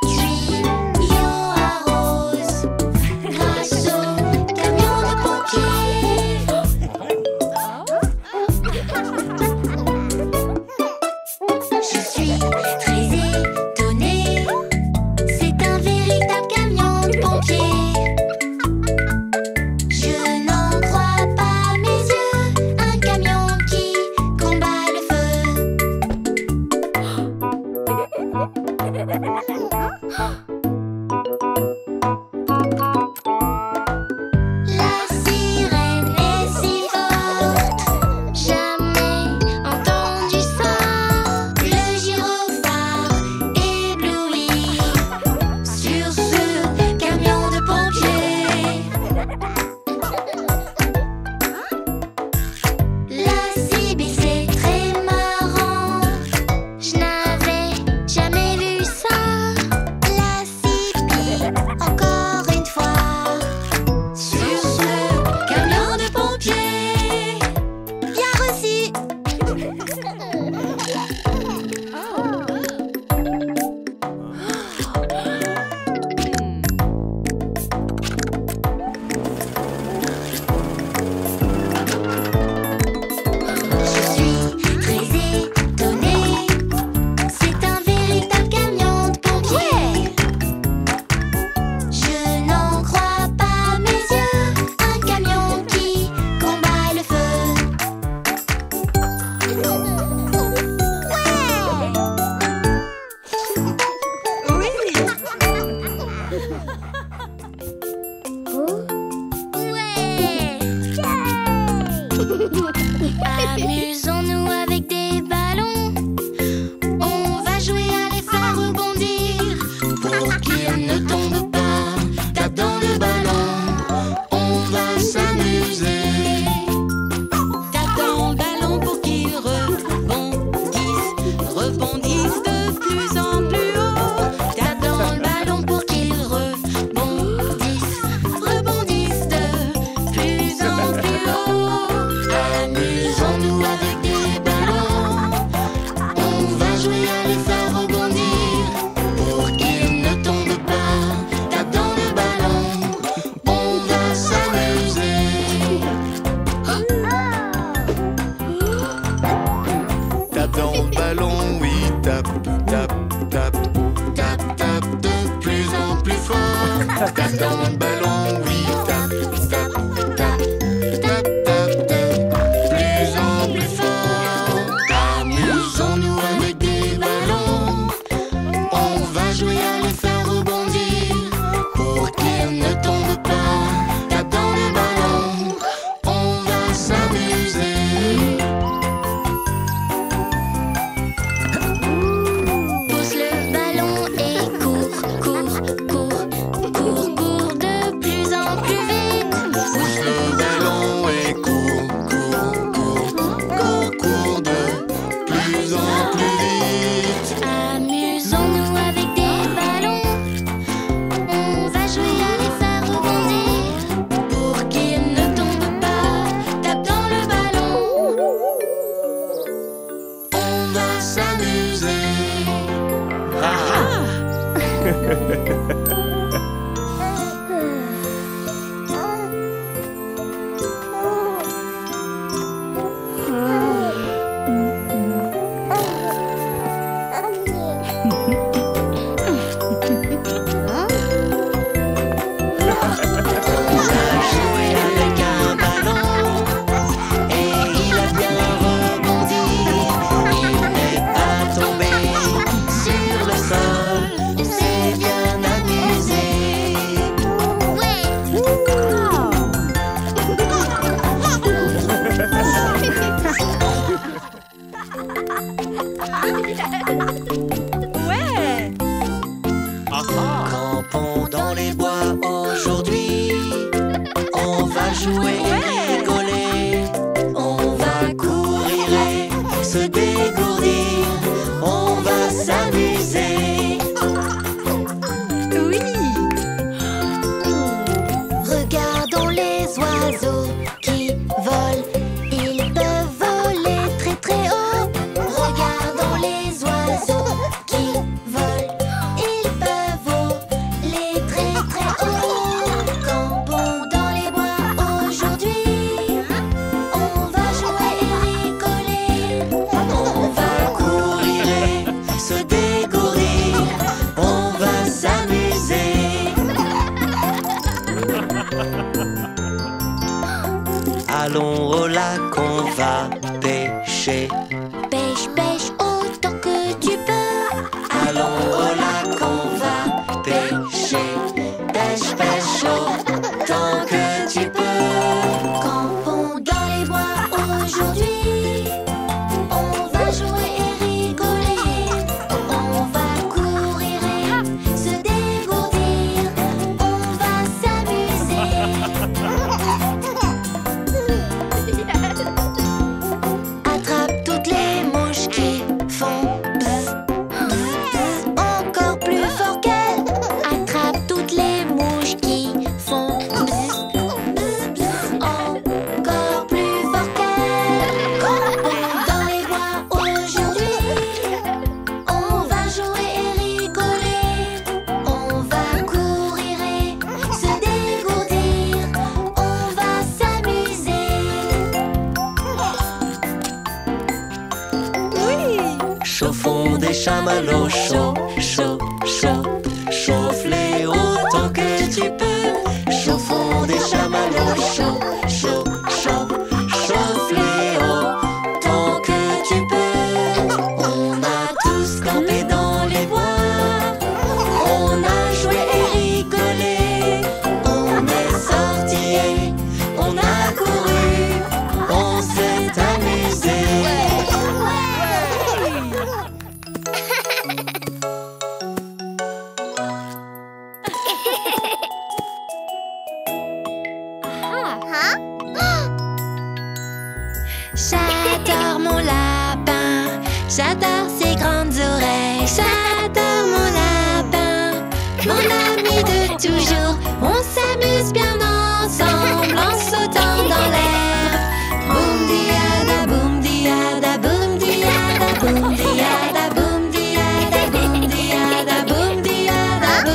tuyau arrose grâce au camion de pompiers. Je suis très étonnée. C'est un véritable camion de pompiers. Je n'en crois pas mes yeux. Un camion qui combat le feu. La sirène est si forte, jamais entendu ça. Le gyrophare ébloui sur ce camion de pompiers. La CB c'est très marrant, je n'avais jamais vu ça. La cipi, Encore une fois, sur ce camion de pompiers. bien reçu! Je suis très étonnée. C'est un véritable camion de pompiers. Je n'en crois pas mes yeux. Un camion qui combat le feu. Amusons-nous avec des ballons. On va jouer à les faire rebondir pour qu'ils ne tombent pas. Tape dans le ballon, on va s'amuser. Tape dans le ballon pour qu'il rebondisse, rebondisse de plus en plus haut. Tape dans le ballon pour qu'il rebondisse, rebondisse de plus Tape dans le ballon, oui, tape, tape, tape, tape, tape, de plus en plus fort. Amusons-nous avec des ballons. On va jouer à les faire rebondir pour qu'ils ne tombent pas. Tape dans le ballon, on va s'amuser. Pousse le ballon et cours, cours, cours, cours, cours de plus en plus vite. Pousse le ballon et cours, cours, cours, cours, cours de plus en plus vite. Amusons-nous avec des ballons. On va jouer à les faire rebondir pour qu'ils ne tombent pas. Tape dans le ballon, on va s'amuser. Jouer avec un ballon et il a bien rebondi. Il n'est pas tombé sur le sol, il s'est bien amusé. Ouais! Campons dans les bois aujourd'hui. On va jouer et rigoler. On va courir et se dégourdir. On va s'amuser. Oui! Regardons les oiseaux qui volent. Ils peuvent voler très très haut. Regardons les oiseaux qui volent. Ils peuvent voler très très haut. Campons dans les bois aujourd'hui. On va jouer et rigoler. On va courir et se dégourdir. On va s'amuser. Allons au lac, on va pêcher. Pêche, pêche autant que tu peux. Allons au lac, on va pêcher. Pêche, pêche autant que tu peux. Campons dans les bois aujourd'hui. On va jouer et rigoler. On va courir et se dégourdir. On va s'amuser. Attrape toutes les mouches qui font bzz, bzz, bzz. Encore plus fort qu'elles. Attrape toutes les mouches qui font bzz, bzz, bzz. Encore plus fort qu'elles. Campons dans les bois aujourd'hui. On va jouer et rigoler. On va courir et se dégourdir. On va s'amuser. Chauffons des chamallows, chaud, chaud, chaud. Chauffe-les autant que tu peux. Chauffons des chamallows, chaud, chaud, chaud. Chauffe-les autant que tu peux. On a tous campé dans les bois. On a joué et rigolé. On est sortis et on a couru. On s'est amusé. J'adore mon lapin, j'adore ses grandes oreilles. J'adore mon lapin, mon ami de toujours. On s'amuse bien ensemble en sautant dans l'air. Boum diada, boum diada, boum diada, boum diada, boum diada, boum diada, boum diada, boum.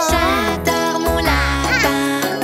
J'adore mon lapin,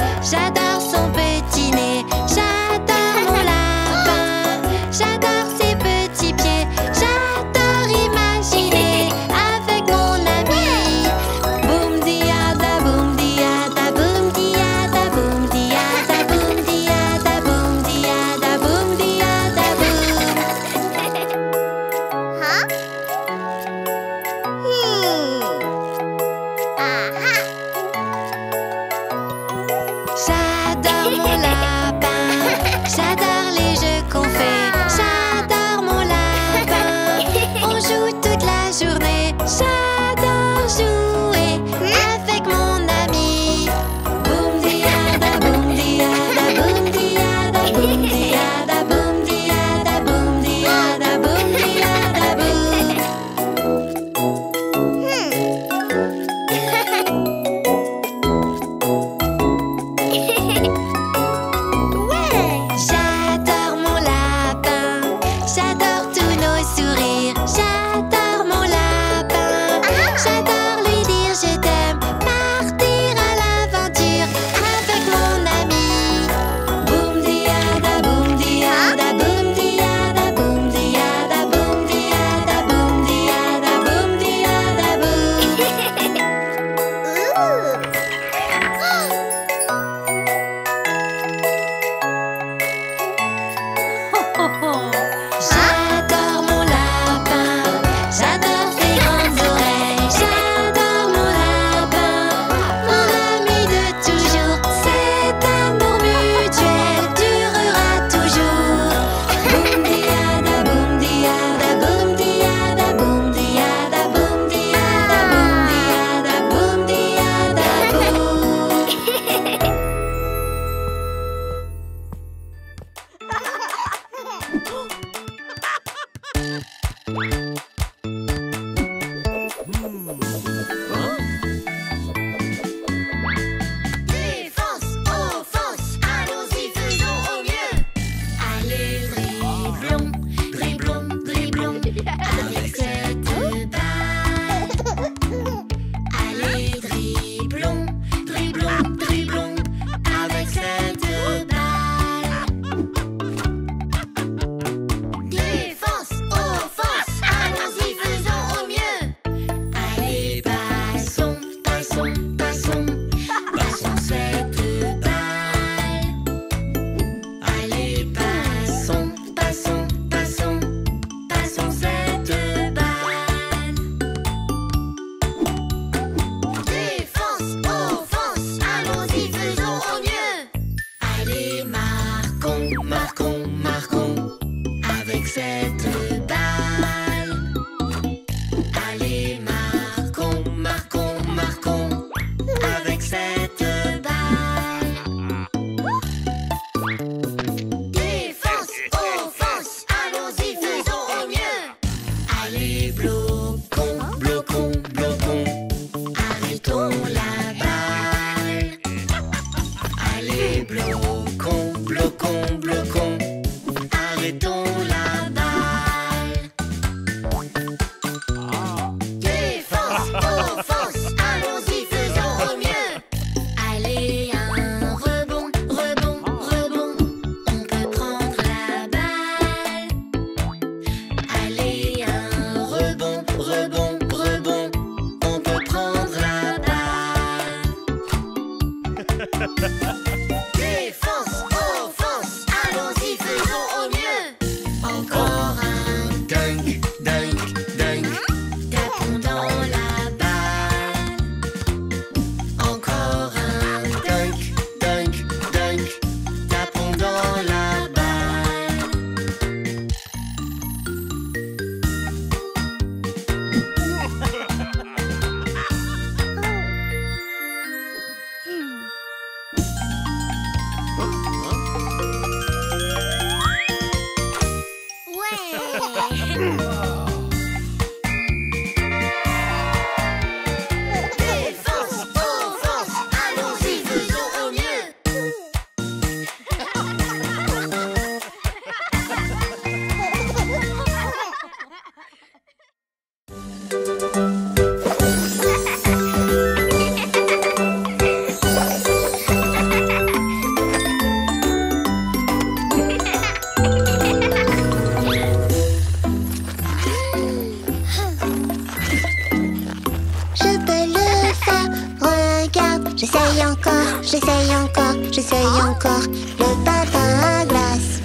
J'essaye encore, j'essaye encore, j'essaye encore le patin à glace.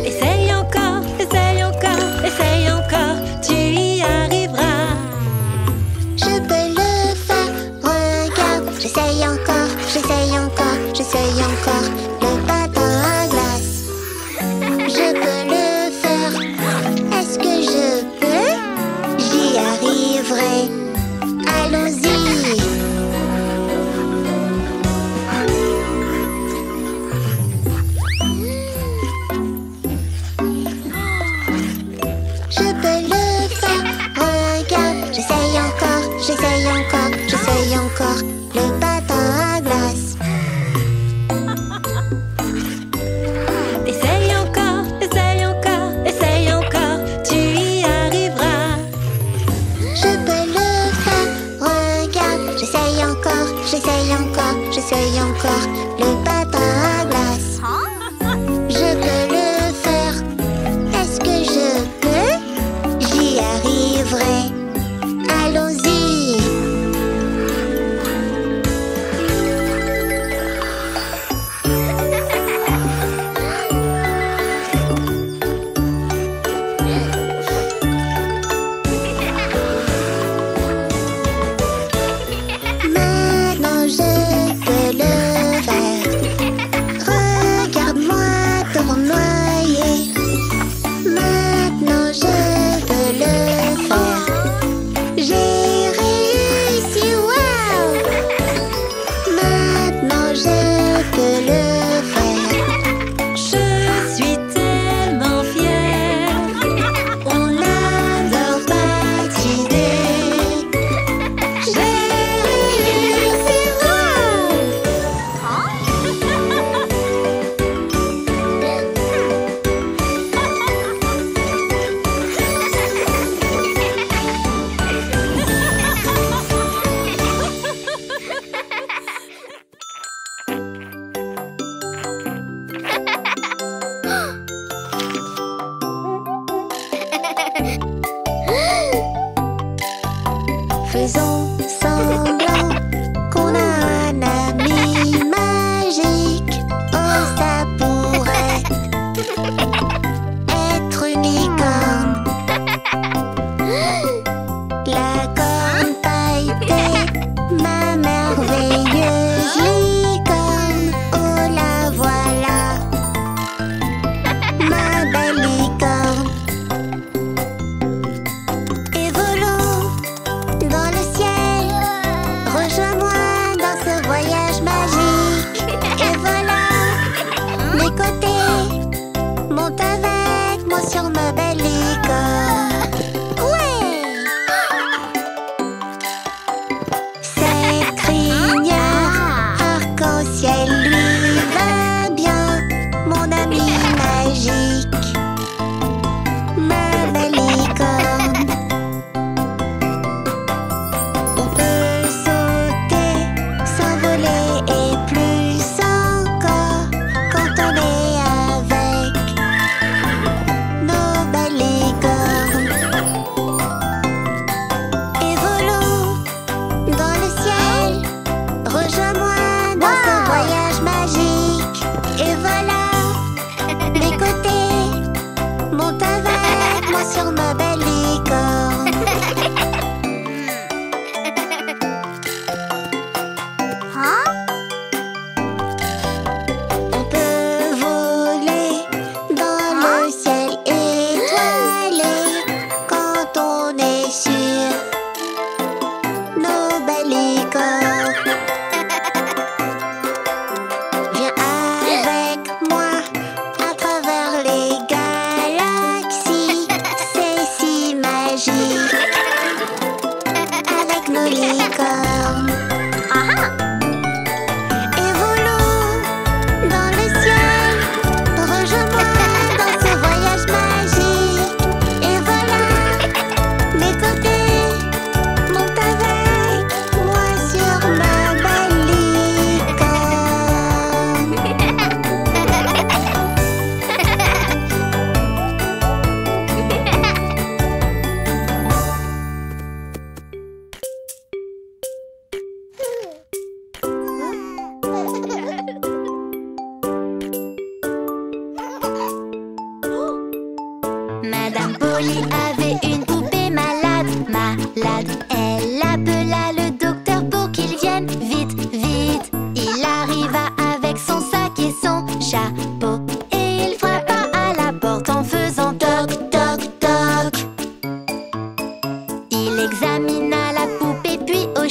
Essaye encore, essaye encore, essaye encore, tu y arriveras. Je peux le faire, regarde. J'essaye encore, j'essaye encore, j'essaye encore le patin à glace. Je peux le faire. Est-ce que je peux? J'y arriverai. Allons-y. Je peux le faire, regarde. J'essaye encore, j'essaye encore, j'essaye encore le patin à glace. Essaye encore, essaye encore, essaye encore, tu y arriveras. Je peux le faire, regarde. J'essaye encore, j'essaye encore, j'essaye encore le patin à glace. Je peux le faire. Est-ce que je peux? J'y arriverai. Allons-y. Maintenant je peux le faire.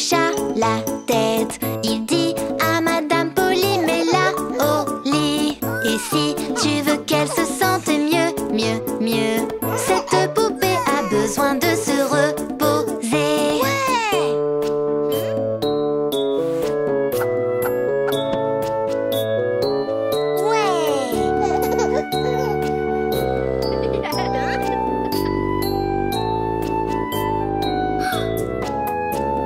chat la tête. Il dit à Madame Polly, mets-la au lit. Et si tu veux qu'elle se sente mieux, mieux, mieux, cette poupée a besoin de se reposer.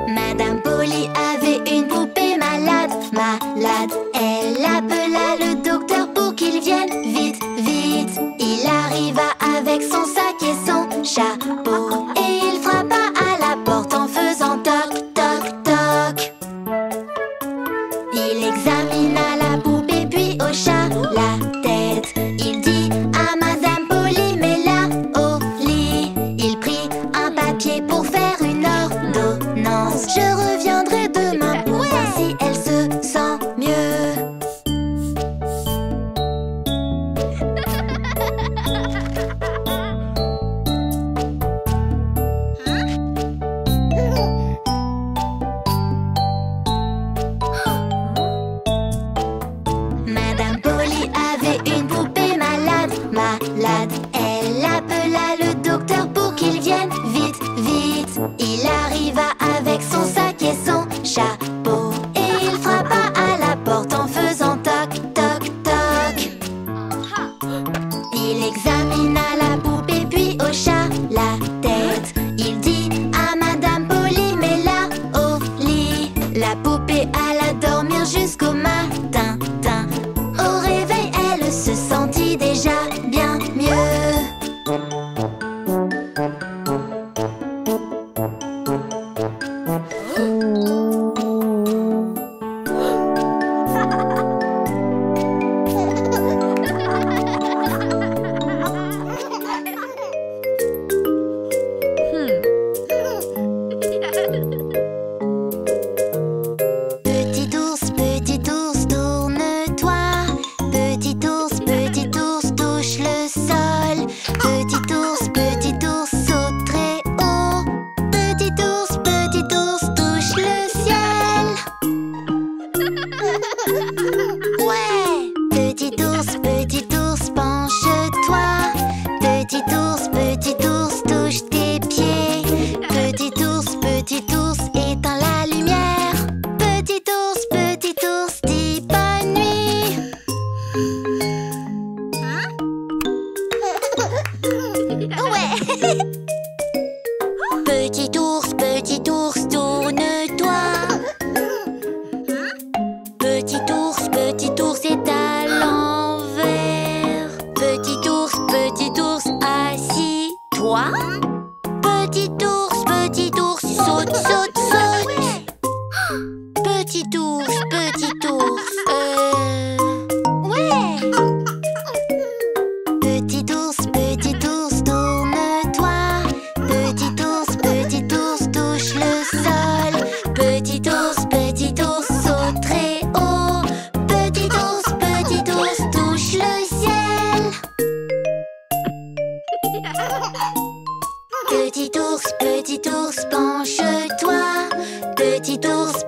Madame Polly avait une poupée malade, malade. Elle appela le docteur pour qu'il vienne vite, vite. Il arriva avec son sac et son chapeau et il frappa à la porte en faisant toc, toc, toc. Il examina la poupée puis hocha la tête. Il dit à Madame Polly, mets-la au lit. Il prit un papier pour faire une ordonnance. Je reviendrai demain pour voir si elle se sent mieux. Madame Polly avait une poupée malade, malade. Elle appela le docteur pour qu'il vienne vite, vite. Il arriva avec son sac et son chapeau et il frappa à la porte en faisant toc, toc, toc. Il examina la poupée puis hocha la tête. Il dit à Madame Polly, mets-la au lit. La poupée alla dormir jusqu'au matin. Au réveil, elle se sentit déjà bien mieux. Petit ours, tourne-toi. Petit ours, touche le sol. Petit ours, saute très haut. Petit ours, touche le ciel. Ouais. Petit ours, penche-toi. Petit ours, touche tes pieds. Petit ours, éteins la lumière. Petit ours, dis bonne nuit. Ouais. Petit ours, tourne-toi. Petit ours est à l'envers. Petit ours, assis-toi. Petit ours, saute, saute, saute. Petit ours, ouais. Petit ours, tourne-toi. Petit ours, touche le sol. Petit ours, saute très haut. Petit ours, touche le ciel. Petit ours, penche-toi. Petit ours,